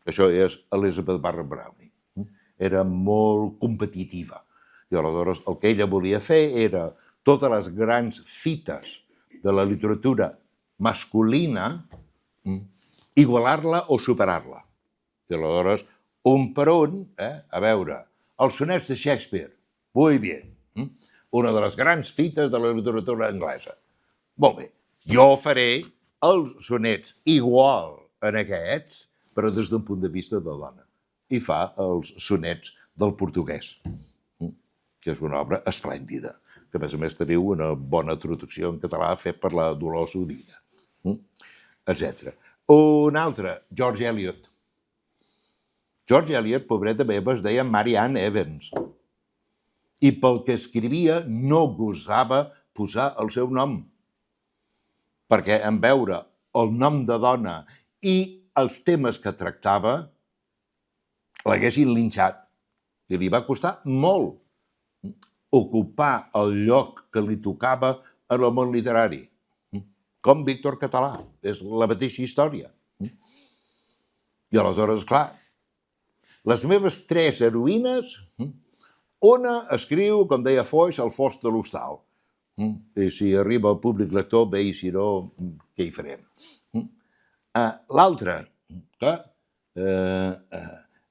Això és Elizabeth Browning. Era molt competitiva. I aleshores el que ella volia fer era totes les grans fites de la literatura masculina, igualar-la o superar-la. I aleshores, un per un, a veure, els sonets de Shakespeare, muy bien, una de les grans fites de la literatura anglesa. Molt bé, jo faré els sonets igual en aquests, però des d'un punt de vista de dona. I fa els sonets del portuguès, que és una obra esplèndida, que a més teniu una bona traducció en català fet per la Dolors Udina, etc. Un altre, George Eliot. George Eliot, pobreta meva, es deia Mary Ann Evans. I pel que escrivia no gosava posar el seu nom. Perquè en veure el nom de dona i els temes que tractava, l'haguessin linxat. I li va costar molt ocupar el lloc que li tocava en el món literari. Com Víctor Català. És la mateixa història. I aleshores, clar, les meves tres heroïnes, una escriu, com deia Foix, al Fos de l'Hostal. I si arriba el públic lector, bé, i si no, què hi farem? L'altra, que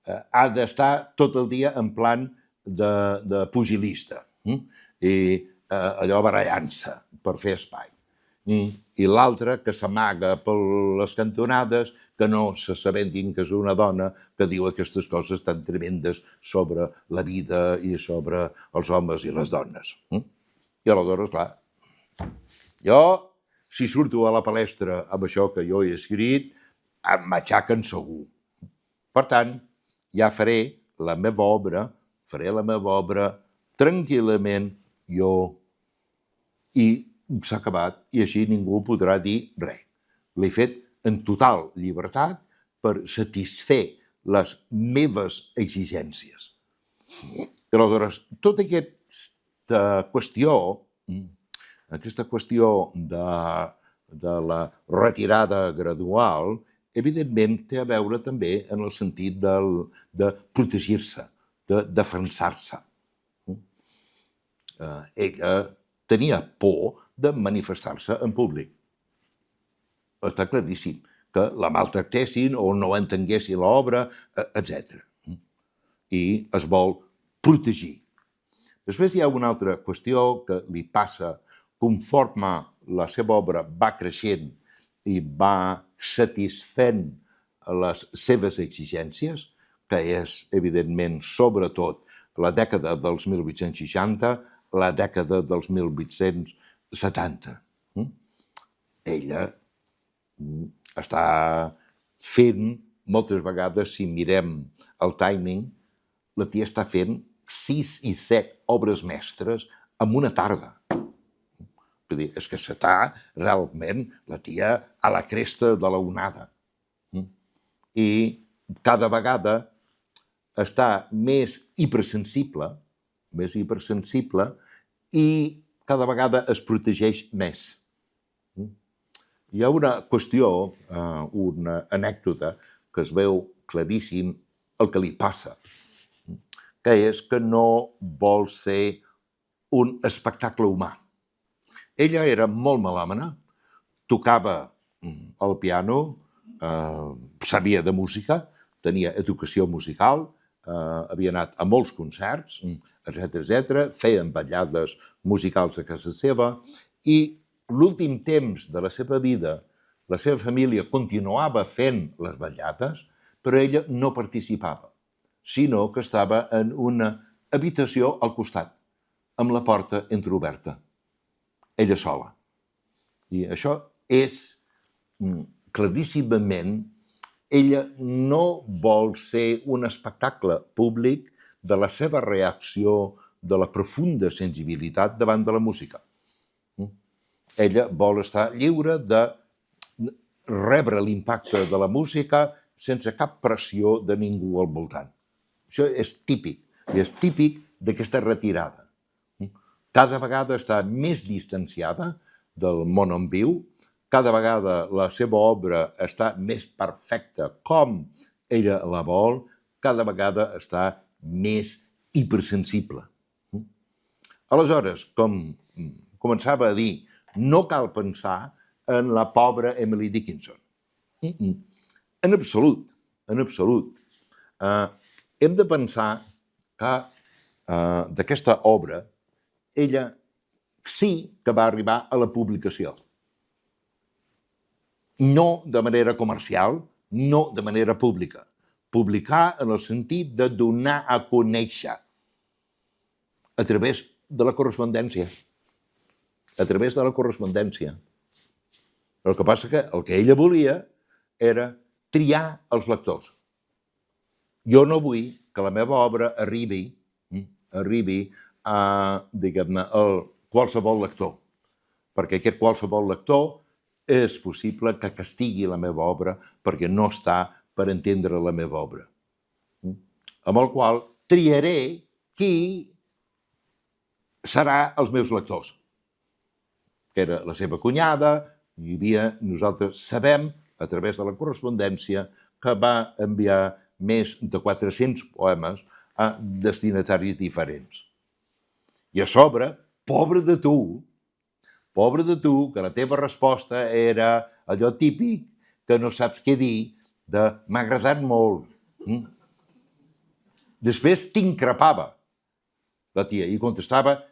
ha d'estar tot el dia en plan de pugilista i allò barallant-se per fer espai. i l'altra que s'amaga per les cantonades, que no s'assabentin que és una dona que diu aquestes coses tan tremendes sobre la vida i sobre els homes i les dones. I aleshores, clar, jo, si surto a la palestra amb això que jo he escrit, em matxaquen segur. Per tant, ja faré la meva obra tranquil·lament jo i s'ha acabat i així ningú podrà dir res. L'he fet en total llibertat per satisfer les meves exigències. Aleshores, tota aquesta qüestió de la retirada gradual, evidentment té a veure també en el sentit de protegir-se, de defensar-se. Ella tenia por de manifestar-se en públic. Està claríssim que la maltractessin o no entenguessin l'obra, etc. I es vol protegir. Després hi ha una altra qüestió que li passa conforme la seva obra va creixent i va satisfent les seves exigències, que és, evidentment, sobretot la dècada dels 1860, la dècada dels 1870. Ella està fent, moltes vegades, si mirem el timing, la tia està fent 6 i 7 obres mestres en una tarda. Vull dir, és que s'està realment la tia a la cresta de la onada. I cada vegada està més hipersensible i cada vegada es protegeix més. Hi ha una qüestió, una anècdota, que es veu claríssim el que li passa, que és que no vol ser un espectacle humà. Ella era molt melòmana, tocava el piano, sabia de música, tenia educació musical, havia anat a molts concerts, etc. Feien ballades musicals a casa seva i l'últim temps de la seva vida la seva família continuava fent les ballades, però ella no participava, sinó que estava en una habitació al costat, amb la porta entreoberta, ella sola. I això és claríssimament, ella no vol ser un espectacle públic de la seva reacció, de la profunda sensibilitat davant de la música. Ella vol estar lliure de rebre l'impacte de la música sense cap pressió de ningú al voltant. Això és típic, i és típic d'aquesta retirada. Cada vegada està més distanciada del món on viu, cada vegada la seva obra està més perfecta com ella la vol, cada vegada està més hipersensible. Aleshores, com començava a dir, no cal pensar en la pobra Emily Dickinson. En absolut, en absolut. Hem de pensar que d'aquesta obra ella sí que va arribar a la publicació. No de manera comercial, no de manera pública. Publicar en el sentit de donar a conèixer a través de la correspondència. A través de la correspondència. El que passa que el que ella volia era triar els lectors. Jo no vull que la meva obra arribi a, diguem-ne, qualsevol lector, perquè aquest qualsevol lector és possible que castigui la meva obra perquè no està per entendre la meva obra. Amb el qual triaré qui serà els meus lectors. Que era la seva cunyada, hi havia, nosaltres sabem, a través de la correspondència, que va enviar més de 400 poemes a destinataris diferents. I a sobre, pobre de tu, que la teva resposta era allò típic que no saps què dir, de m'ha agradat molt. Després t'increpava la tia i contestava,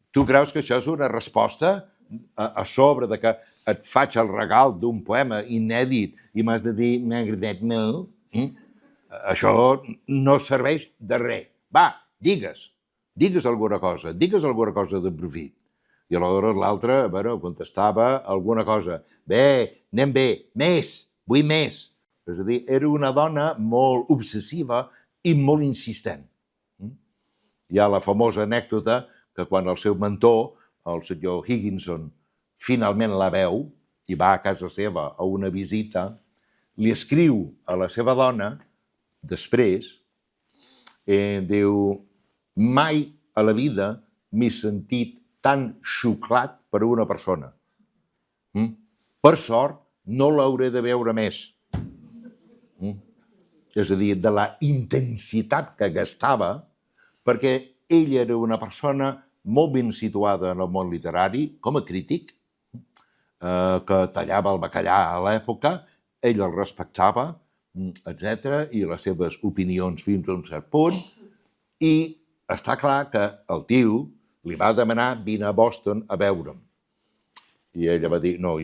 tu creus que això és una resposta a sobre de que et faig el regal d'un poema inèdit i m'has de dir m'ha agradat molt, això no serveix de res. Va, digues alguna cosa de profit. I aleshores l'altre, contestava alguna cosa. Bé, anem bé, més, vull més. És a dir, era una dona molt obsessiva i molt insistent. Hi ha la famosa anècdota que quan el seu mentor, el senyor Higginson, finalment la veu i va a casa seva a una visita, li escriu a la seva dona, després, diu, mai a la vida m'he sentit tan xuclat per una persona. Per sort, no l'hauré de veure més. És a dir, de la intensitat que gastava, perquè ell era una persona molt ben situada en el món literari, com a crític, que tallava el bacallà a l'època, ell el respectava, etc., i les seves opinions fins a un cert punt, i està clar que el tio li va demanar vine a Boston a veure'm. I ella va dir, no,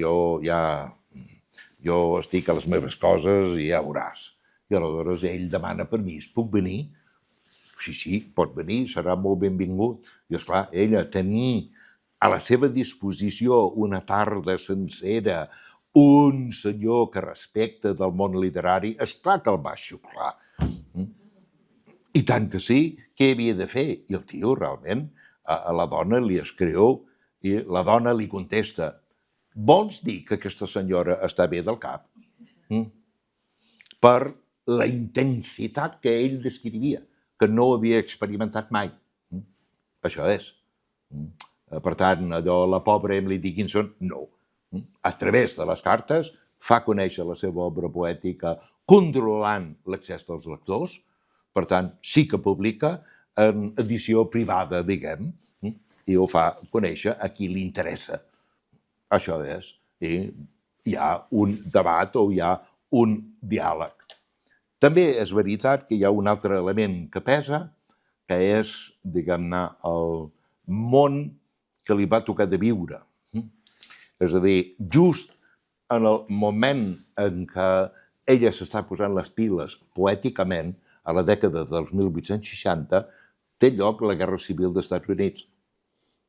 jo estic a les meves coses i ja veuràs. I aleshores ell demana permís, puc venir? Sí, pot venir, serà molt benvingut. I esclar, ella tenir a la seva disposició una tarda sencera un senyor que respecta del món literari, esclar que el va xuclar. I tant que sí, què havia de fer? I el tio, realment, a la dona li escriu i la dona li contesta, vols dir que aquesta senyora està bé del cap? Per la intensitat que ell descrivia, que no havia experimentat mai. Això és. Per tant, allò, la pobra Emily Dickinson, no. A través de les cartes fa conèixer la seva obra poètica controlant l'accés dels lectors, per tant, sí que publica en edició privada, diguem, i ho fa conèixer a qui li interessa. Això és. I hi ha un debat o hi ha un diàleg. També és veritat que hi ha un altre element que pesa, que és, diguem-ne, el món que li va tocar de viure. És a dir, just en el moment en què ella s'està posant les piles poèticament, a la dècada dels 1860, té lloc la Guerra Civil dels Estats Units,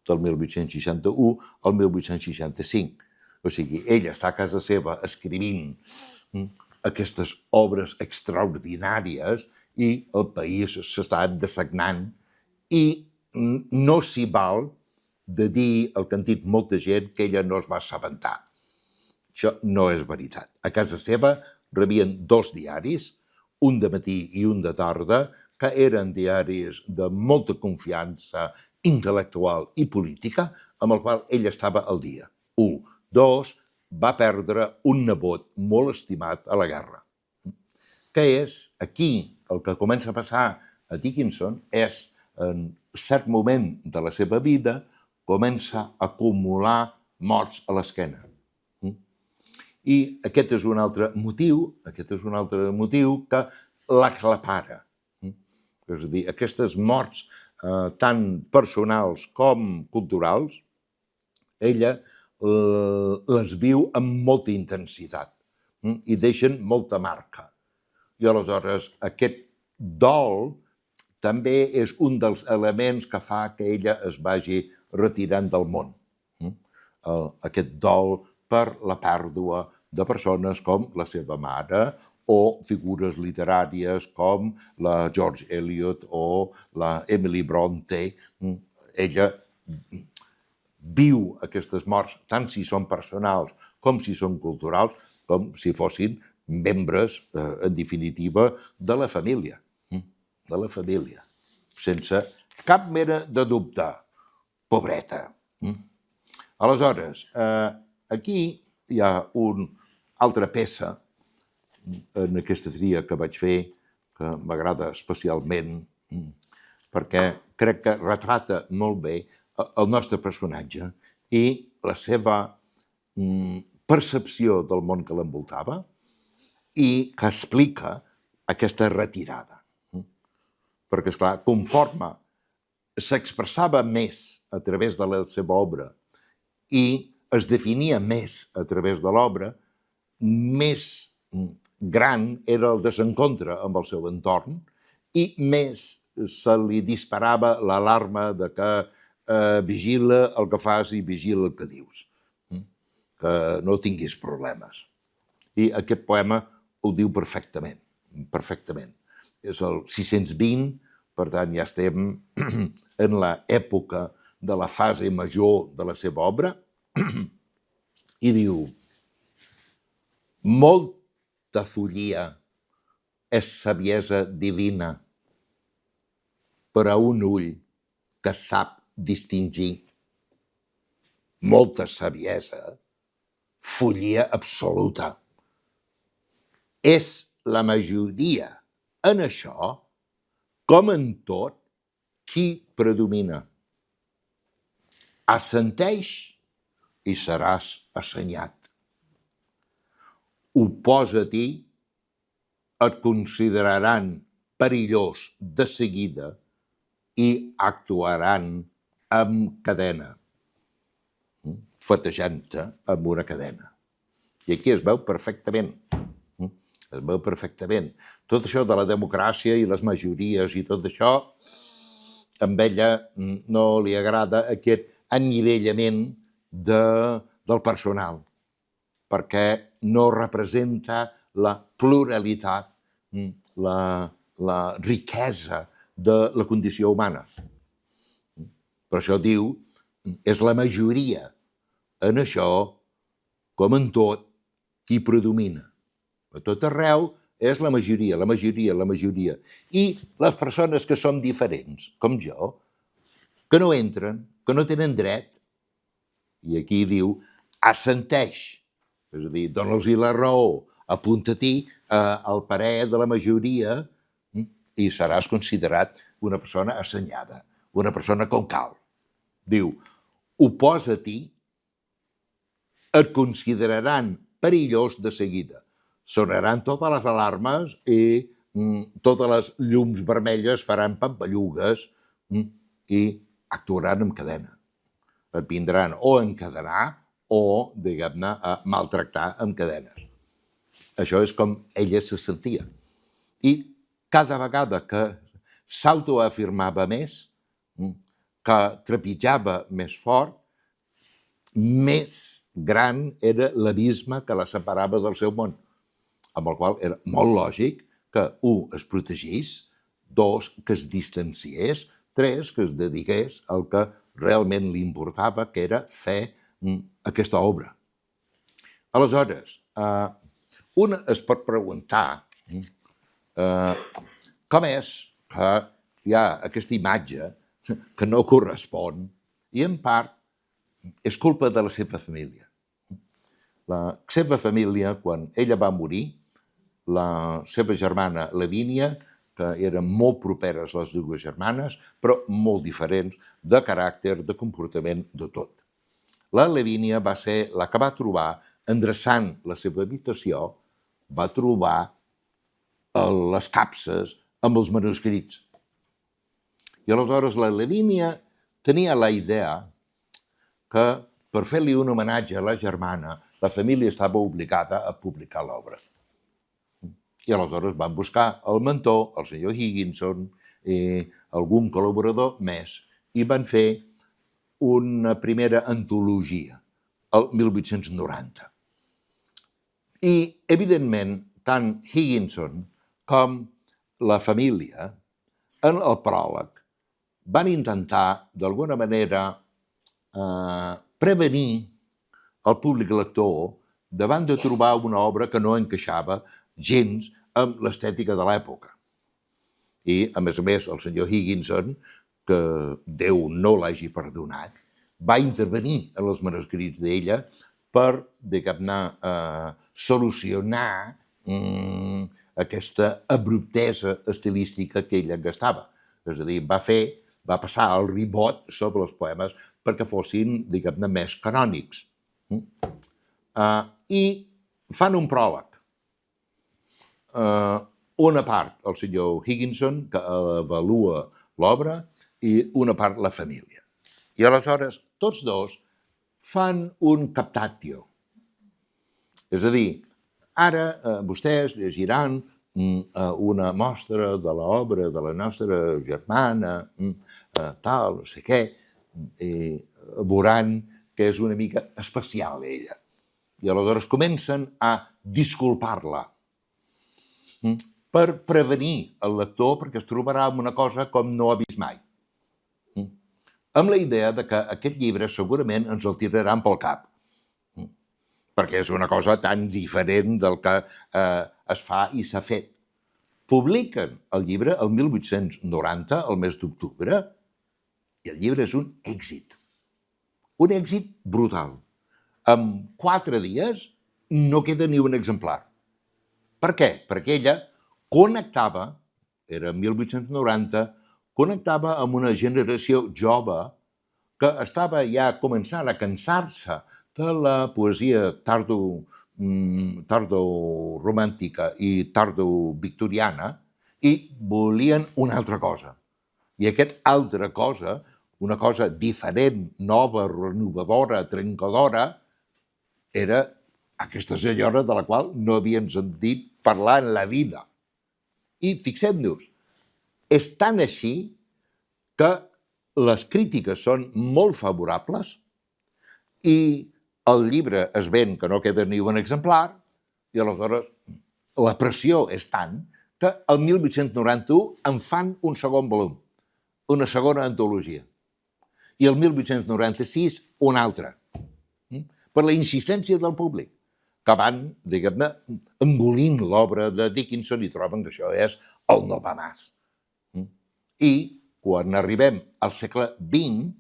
del 1861 al 1865. O sigui, ella està a casa seva escrivint aquestes obres extraordinàries i el país s'està dessagnant i no s'hi val de dir el que han dit molta gent que ella no es va assabentar. Això no és veritat. A casa seva rebien 2 diaris, un de matí i un de tarda, que eren diaris de molta confiança intel·lectual i política, amb el qual ella estava al dia. 1. 2. Va perdre un nebot molt estimat a la guerra. Que és, aquí, el que comença a passar a Dickinson és, en cert moment de la seva vida, comença a acumular morts a l'esquena. I aquest és un altre motiu que l'aclapara. És a dir, aquestes morts tant personals com culturals, ella les viu amb molta intensitat i deixen molta marca. I aleshores aquest dol també és un dels elements que fa que ella es vagi retirant del món. Aquest dol per la pèrdua de persones com la seva mare o figures literàries com la George Eliot o la Emily Bronte. Ella viu aquestes morts, tant si són personals com si són culturals, com si fossin membres, en definitiva, de la família. De la família. Sense cap mena de dubte. Pobreta. Aleshores, aquí hi ha una altra peça en aquesta tria que vaig fer, que m'agrada especialment, perquè crec que retrata molt bé el nostre personatge i la seva percepció del món que l'envoltava i que explica aquesta retirada. Perquè, esclar, conforme s'expressava més a través de la seva obra i es definia més a través de l'obra, més gran era el desencontre amb el seu entorn i més se li disparava l'alarma de que vigila el que fas i vigila el que dius, que no tinguis problemes. I aquest poema ho diu perfectament, perfectament. És el 620, per tant ja estem en l'època de la fase major de la seva obra, i diu: molta follia és saviesa divina per a un ull que sap distingir. Molta saviesa, follia absoluta. És la majoria en això, com en tot, qui predomina. Assenteix i seràs assenyat. Oposa-t'hi, et consideraran perillós de seguida i actuaran amb cadena, fatejant-te amb una cadena. I aquí es veu perfectament. Es veu perfectament. Tot això de la democràcia i les majories i tot això, a ella no li agrada aquest annivellament del personal, perquè no representa la pluralitat, la riquesa de la condició humana. Per això diu, és la majoria en això, com en tot, qui predomina. A tot arreu és la majoria, la majoria, la majoria. I les persones que som diferents, com jo, que no entren, que no tenen dret, i aquí diu, assenteix, és a dir, dona-los la raó, apunta-t'hi al parer de la majoria i seràs considerat una persona assenyada, una persona com cal. Diu, oposa-t'hi, et consideraran perillós de seguida. Sonaran totes les alarmes i totes les llums vermelles faran pampallugues i actuaran amb cadena. Et vindran o a encadenar o, diguem-ne, a maltractar amb cadenes. Això és com ella se sentia. I cada vegada que s'autoafirmava més, que trepitjava més fort, més gran era l'abisme que la separava del seu món, amb el qual era molt lògic que, 1, es protegís, 2, que es distanciés, 3, que es dediqués al que realment li importava, que era fer aquesta obra. Aleshores, un es pot preguntar com és que hi ha aquesta imatge que no correspon i, en part, és culpa de la seva família. La seva família, quan ella va morir, la seva germana Lavínia, que eren molt properes les dues germanes, però molt diferents de caràcter, de comportament, de tot. La Lavínia va ser la que va trobar, endreçant la seva habitació, va trobar les capses amb els manuscrits. I aleshores la Lavínia tenia la idea que per fer-li un homenatge a la germana, la família estava obligada a publicar l'obra. I aleshores van buscar el mentor, el senyor Higginson, i algun col·laborador més, i van fer una primera antologia, el 1890. I, evidentment, tant Higginson com la família, en el pròleg, van intentar, d'alguna manera, prevenir el públic lector davant de trobar una obra que no encaixava gens amb l'estètica de l'època. I, a més, el senyor Higginson, que Déu no l'hagi perdonat, va intervenir en els manuscrits d'ella per, diguem-ne, solucionar aquesta abruptesa estilística que ella gastava. És a dir, va passar el ribot sobre els poemes perquè fossin, diguem-ne, més canònics. I fan un pròleg. Una part el senyor Higginson, que avalua l'obra, i una part la família. I aleshores tots dos fan un captatio. És a dir, ara vostès llegiran una mostra de l'obra de la nostra germana, tal, no sé què, i veuran que és una mica especial ella. I aleshores comencen a disculpar-la per prevenir el lector perquè es trobarà amb una cosa com no ha vist mai. Amb la idea de que aquest llibre segurament ens el tiraran pel cap, perquè és una cosa tan diferent del que es fa i s'ha fet. Publiquen el llibre el 1890, el mes d'octubre, i el llibre és un èxit. Un èxit brutal. En 4 dies no queda ni un exemplar. Per què? Perquè ella connectava, era 1890, connectava amb una generació jove que estava ja començant a cansar-se de la poesia tardo-romàntica i tardo-victoriana i volien una altra cosa. I aquesta altra cosa, una cosa diferent, nova, renovadora, trencadora, era aquesta senyora de la qual no havien sentit parlar en la vida. I fixem-nos, és tan així que les crítiques són molt favorables i el llibre es ven que no queda ni un exemplar i aleshores la pressió és tant que el 1891 en fan un segon volum, una segona antologia, i el 1896 un altre, per la insistència del públic, que van, diguem-ne, engolint l'obra de Dickinson i troben que això és el no va más. I quan arribem al segle XX,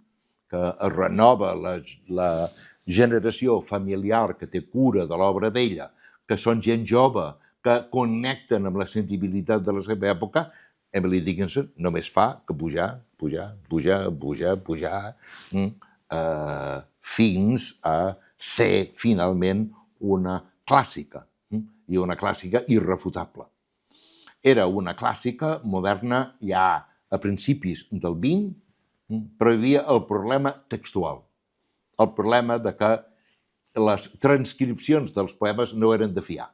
que es renova la generació familiar que té cura de l'obra d'ella, que són gent jove, que connecten amb la sensibilitat de la seva època, Emily Dickinson només fa que pujar, fins a ser finalment una clàssica, i una clàssica irrefutable. Era una clàssica moderna ja a principis del XX, però hi havia el problema textual, el problema de que les transcripcions dels poemes no eren de fiar.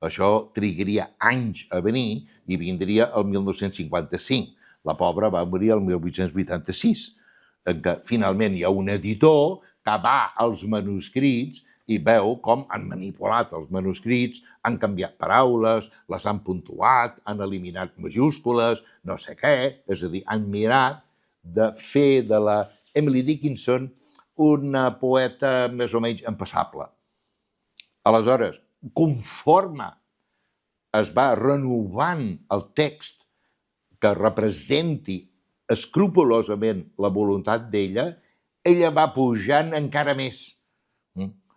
Això trigaria anys a venir i vindria el 1955. La pobra va morir el 1886, en què finalment hi ha un editor que va als manuscrits i veu com han manipulat els manuscrits, han canviat paraules, les han puntuat, han eliminat majúscules, no sé què, és a dir, han mirat de fer de la Emily Dickinson una poeta més o menys empassable. Aleshores, conforme es va renovant el text que representi escrupolosament la voluntat d'ella, ella va pujant encara més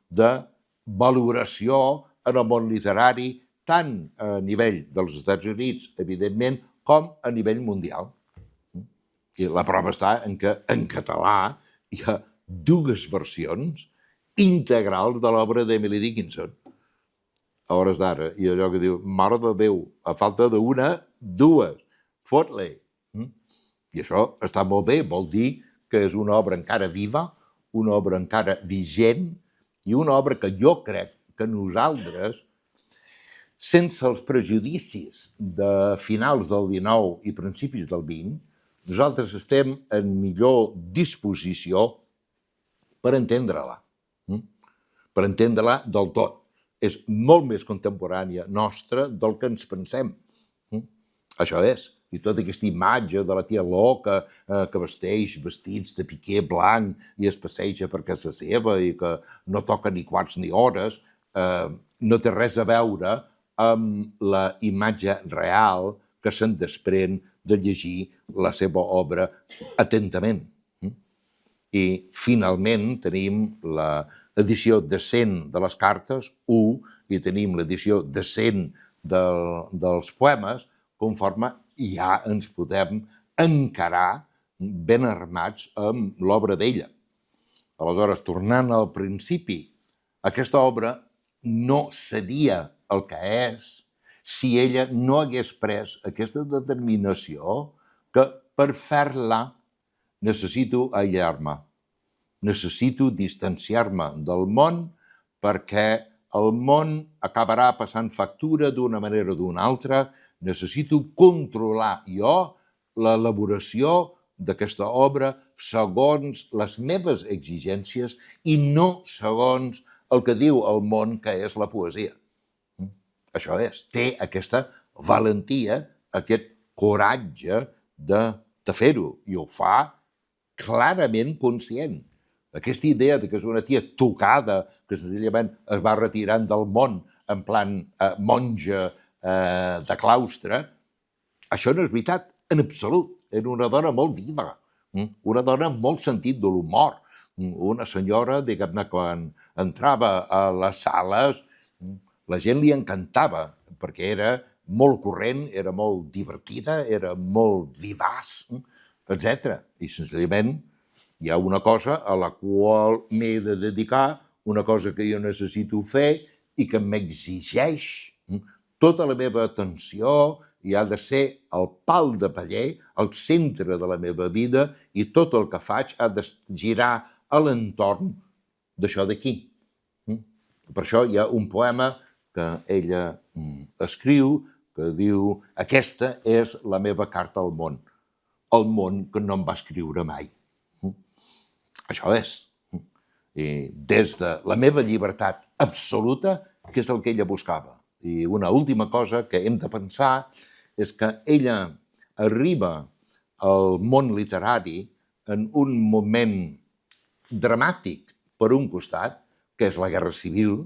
de valoració en el món literari, tant a nivell dels Estats Units, evidentment, com a nivell mundial. I la prova està en que en català hi ha 2 versions integrals de l'obra d'Emily Dickinson. A hores d'ara, i allò que diu, mare de Déu, a falta d'una, 2, fot-li. I això està molt bé, vol dir que és una obra encara viva, una obra encara vigent, i una obra que jo crec que nosaltres, sense els prejudicis de finals del XIX i principis del XX, nosaltres estem en millor disposició per entendre-la del tot. És molt més contemporània nostra del que ens pensem. Això és. I tota aquesta imatge de la tia loca que vesteix vestits de piqué blanc i es passeja per casa seva i que no toca ni quarts ni hores, no té res a veure amb la imatge real que se'n desprèn de llegir la seva obra atentament. I finalment tenim l'edició decent de les cartes, 1, i tenim l'edició decent dels poemes, conforme ja ens podem encarar ben armats amb l'obra d'ella. Aleshores, tornant al principi, aquesta obra no seria el que és si ella no hagués pres aquesta determinació que per fer-la necessito aïllar-me, necessito distanciar-me del món perquè el món acabarà passant factura d'una manera o d'una altra, necessito controlar jo l'elaboració d'aquesta obra segons les meves exigències i no segons el que diu el món que és la poesia. Això és, té aquesta valentia, aquest coratge de fer-ho, i ho fa clarament conscient. Aquesta idea que és una tia tocada, que senzillament es va retirant del món en plan monja de claustre, això no és veritat en absolut. Era una dona molt viva, una dona amb molt sentit de l'humor, una senyora, diguem-ne, quan entrava a les sales, la gent li encantava, perquè era molt corrent, era molt divertida, era molt vivaç, etc. I senzillament hi ha una cosa a la qual m'he de dedicar, una cosa que jo necessito fer i que m'exigeix tota la meva atenció i ha de ser el pal de paller, el centre de la meva vida, i tot el que faig ha de girar a l'entorn d'això d'aquí. Per això hi ha un poema que ella escriu que diu: aquesta és la meva carta al món, el món que no em va escriure mai. Això és. I des de la meva llibertat absoluta, que és el que ella buscava. I una última cosa que hem de pensar és que ella arriba al món literari en un moment dramàtic, per un costat, que és la Guerra Civil,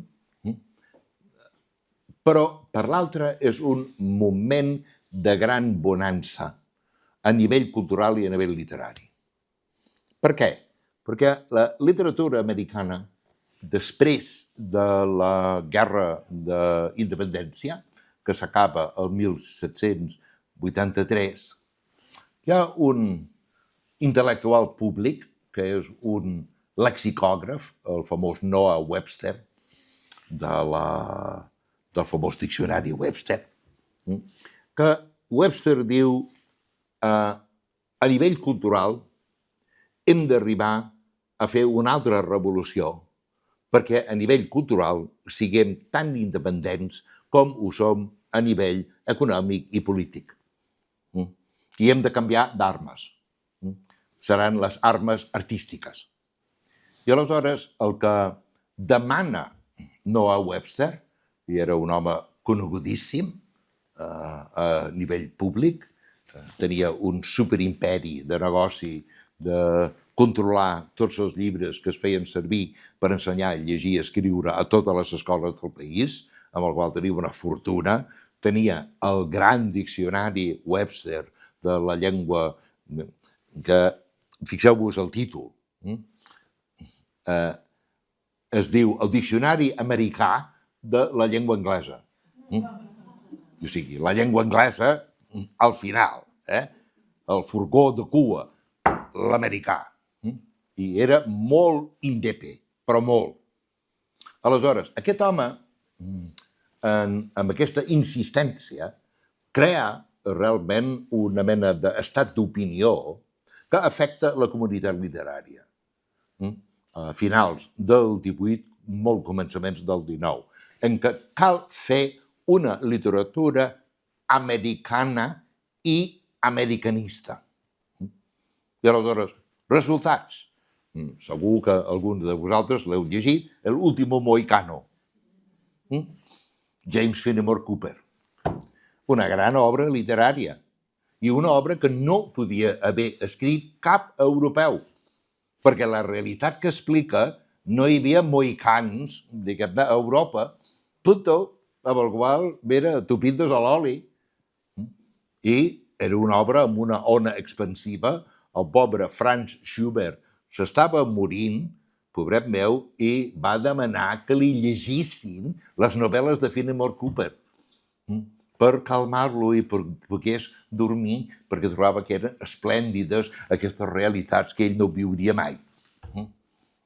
però per l'altre és un moment de gran bonança a nivell cultural i a nivell literari. Per què? Perquè la literatura americana, després de la Guerra d'Independència, que s'acaba el 1783, hi ha un intel·lectual públic, que és un lexicògraf, el famós Noah Webster, del famós diccionari Webster, que Webster diu a nivell cultural hem d'arribar a fer una altra revolució perquè a nivell cultural siguem tan independents com ho som a nivell econòmic i polític. I hem de canviar d'armes. Seran les armes artístiques. I aleshores el que demana Noah Webster, i era un home conegudíssim a nivell públic, tenia un superimperi de negoci, de controlar tots els llibres que es feien servir per ensenyar, llegir i escriure a totes les escoles del país, amb el qual tenia una fortuna, tenia el gran diccionari Webster de la llengua, que, fixeu-vos el títol, es diu el Diccionari Americà de la Llengua Anglesa. O sigui, la llengua anglesa al final, el furgó de cua, l'americà. I era molt indepe, però molt. Aleshores, aquest home, amb aquesta insistència, crea realment una mena d'estat d'opinió que afecta la comunitat literària. A finals del 18, molt començaments del 19, en què cal fer una literatura americana i americanista. I aleshores, resultats. Segur que alguns de vosaltres l'heu llegit, l'último mohicano. James Fenimore Cooper. Una gran obra literària i una obra que no podia haver escrit cap europeu, perquè la realitat que explica no hi havia mohicans, diguem-ne, a Europa, punto, amb el qual era tupitos a l'oli. I era una obra amb una ona expansiva. El pobre Franz Schubert s'estava morint, pobret meu, i va demanar que li llegissin les novel·les de Fenimore Cooper per calmar-lo i perquè pogués dormir, perquè trobava que eren esplèndides aquestes realitats que ell no viuria mai.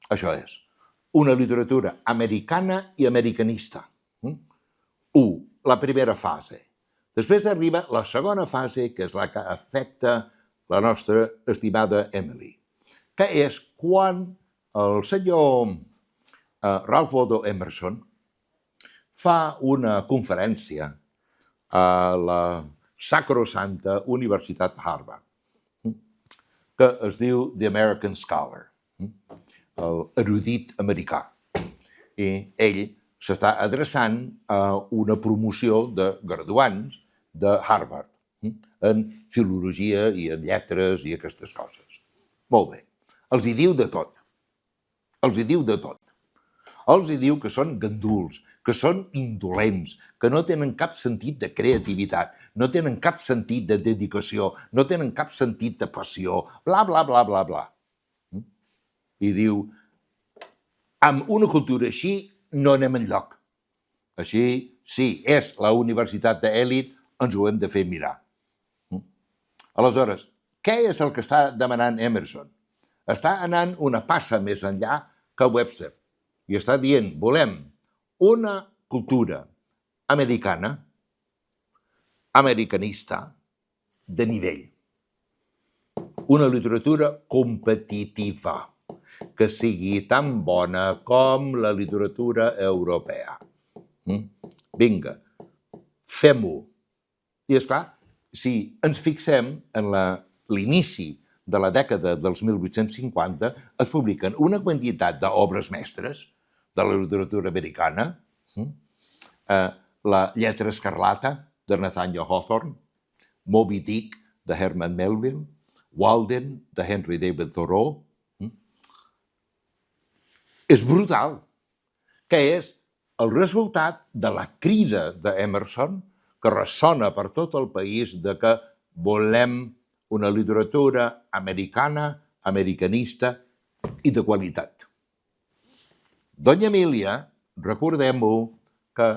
Això és una literatura americana i americanista. La primera fase. Després arriba la segona fase, que és la que afecta la nostra estimada Emily, que és quan el senyor Ralph Waldo Emerson fa una conferència a la sacrosanta Universitat Harvard, que es diu The American Scholar, l'erudit americà. I ell s'està adreçant a una promoció de graduants de Harvard en filologia i en lletres i aquestes coses. Molt bé. Els hi diu de tot. Els hi diu de tot. Els hi diu que són ganduls, que són indolents, que no tenen cap sentit de creativitat, no tenen cap sentit de dedicació, no tenen cap sentit de passió, bla, bla, bla, bla, bla. I diu, amb una cultura així no anem enlloc. Així, sí, és la universitat d'elit, ens ho hem de fer mirar. Aleshores, què és el que està demanant Emerson? Està anant una passa més enllà que Webster. I està dient, volem una cultura americana, americanista, de nivell. Una literatura competitiva, que sigui tan bona com la literatura europea. Vinga, fem-ho. I esclar, si ens fixem en l'inici de la dècada dels 1850, es publiquen una quantitat d'obres mestres de la literatura americana, la Lletra Escarlata de Nathaniel Hawthorne, Moby Dick de Herman Melville, Walden de Henry David Thoreau. És brutal, que és el resultat de la crida d'Emerson, que ressona per tot el país de que volem una literatura americana, americanista i de qualitat. Doña Emília, recordem-ho, que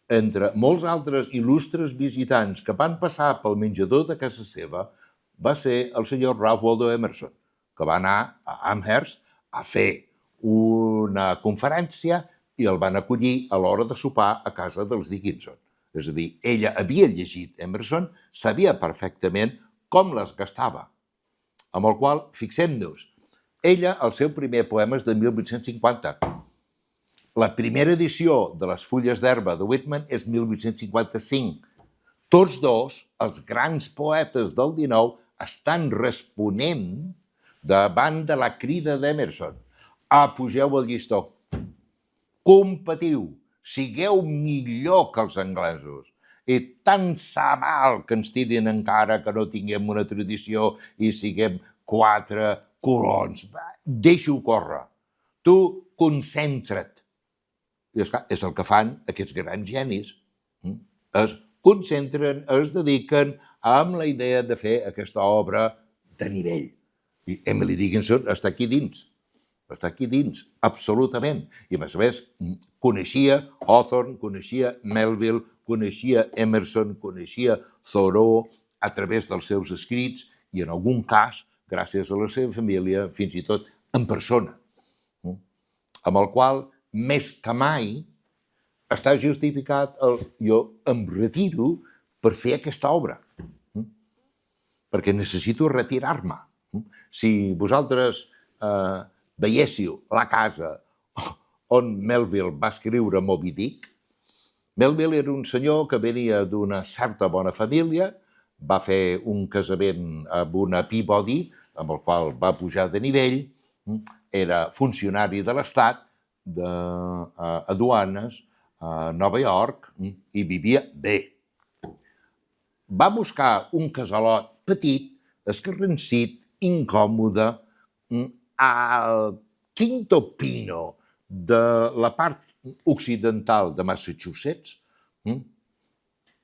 entre molts altres il·lustres visitants que van passar pel menjador de casa seva va ser el senyor Ralph Waldo Emerson, que va anar a Amherst a fer una conferència i el van acollir a l'hora de sopar a casa dels Dickinson. És a dir, ella havia llegit Emerson, sabia perfectament com les gastava. Amb el qual, fixem-nos, ella, el seu primer poema és de 1850. La primera edició de les Fulles d'herba de Whitman és 1855. Tots dos, els grans poetes del XIX, estan responent davant de la crida d'Emerson. Apugeu el llistó. Competiu. Sigueu millor que els anglesos. I tant sa mal que ens tirin encara que no tinguem una tradició i siguem 4 colons. Deixa-ho córrer. Tu concentra't. I és el que fan aquests grans genis. Es concentren, es dediquen amb la idea de fer aquesta obra de nivell. I Emily Dickinson està aquí dins. Està aquí dins, absolutament. I a més, coneixia Hawthorne, coneixia Melville, coneixia Emerson, coneixia Thoreau a través dels seus escrits i en algun cas, gràcies a la seva família, fins i tot en persona. Amb el qual, més que mai, està justificat el jo em retiro per fer aquesta obra. Perquè necessito retirar-me. Si vosaltres veiéssiu la casa on Melville va escriure Moby Dick, Melville era un senyor que venia d'una certa bona família, va fer un casament amb una Peabody, amb el qual va pujar de nivell, era funcionari de l'Estat, d'aduanes, a Nova York, i vivia bé. Va buscar un casalot petit, escarransit, incòmode, al Quinto Pino de la part occidental de Massachusetts,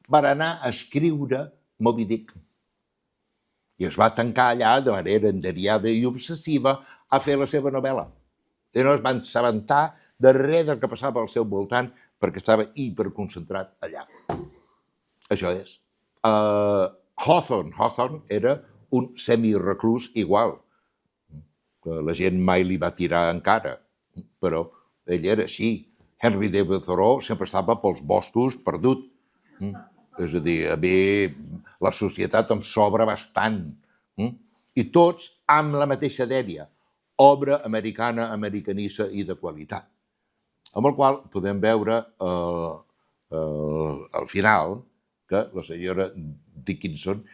va anar a escriure Moby Dick. I es va tancar allà de manera enderiada i obsessiva a fer la seva novel·la. I no es van assabentar de res del que passava al seu voltant perquè estava hiperconcentrat allà. Això és. Hawthorne era un semireclús igual. La gent mai li va tirar encara, però ell era així. Henry David Thoreau sempre estava pels boscos perdut. És a dir, la societat em sobra bastant. I tots amb la mateixa dèria. obra americana, americanissa i de qualitat. Amb el qual podem veure al final que la senyora Dickinson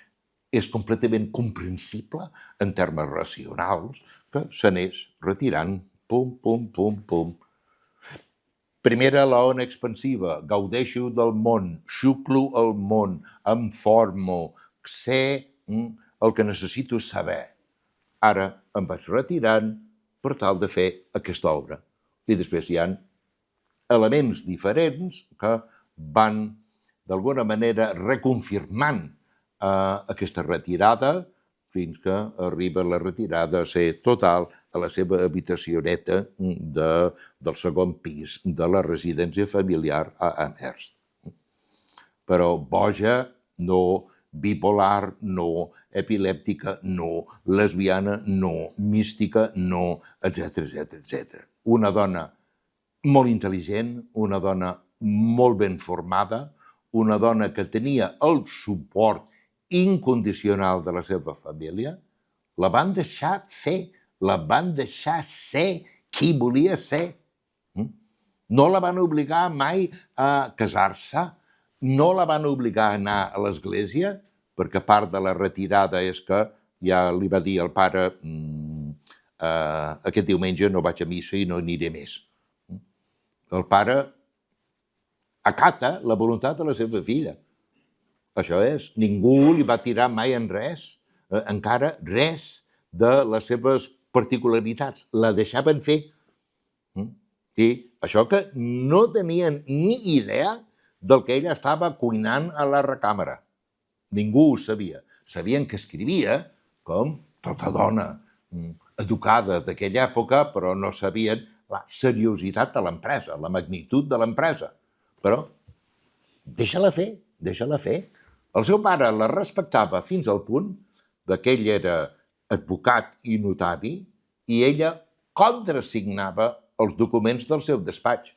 és completament comprensible en termes racionals que s'anés retirant, pum, pum, pum, pum. Primera, la ona expansiva, gaudeixo del món, xuclo el món, em formo, sé el que necessito saber. Ara em vaig retirant per tal de fer aquesta obra. I després hi ha elements diferents que van, d'alguna manera, reconfirmant aquesta retirada fins que arriba la retirada a ser total a la seva habitacioneta del segon pis de la residència familiar a Amherst. Però boja, no, bipolar, no, epilèptica, no, lesbiana, no, mística, no, etc, etc, etc. Una dona molt intel·ligent, una dona molt ben formada, una dona que tenia el suport incondicional de la seva família, la van deixar fer, la van deixar ser qui volia ser. No la van obligar mai a casar-se, no la van obligar a anar a l'església, perquè part de la retirada és que ja li va dir al pare aquest diumenge no vaig a missa i no aniré més. El pare acata la voluntat de la seva filla. Això és, ningú li va tirar mai en res, encara res de les seves particularitats. La deixaven fer. I això que no tenien ni idea del que ella estava cuinant a la recàmera. Ningú ho sabia. Sabien que escrivia, com tota dona educada d'aquella època, però no sabien la seriositat de l'empresa, la magnitud de l'empresa. Però deixa-la fer, deixa-la fer. El seu pare la respectava fins al punt que ell era advocat i notari i ella contrasignava els documents del seu despatx.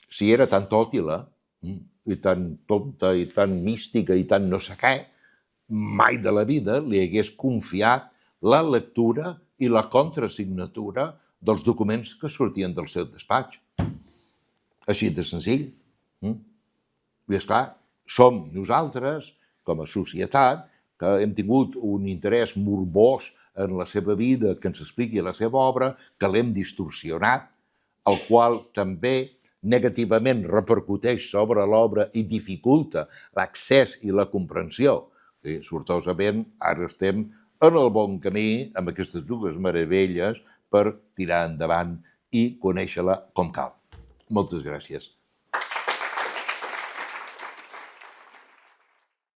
Si era tan tòtila i tan tonta i tan mística i tan no sé què, mai de la vida li hagués confiat la lectura i la contrasignatura dels documents que sortien del seu despatx. Així de senzill. I esclar, som nosaltres, com a societat, que hem tingut un interès morbós en la seva vida, que ens expliqui la seva obra, que l'hem distorsionat, el qual també negativament repercuteix sobre l'obra i dificulta l'accés i la comprensió. I, sortosament, ara estem en el bon camí amb aquestes dues meravelles per tirar endavant i conèixer-la com cal. Moltes gràcies.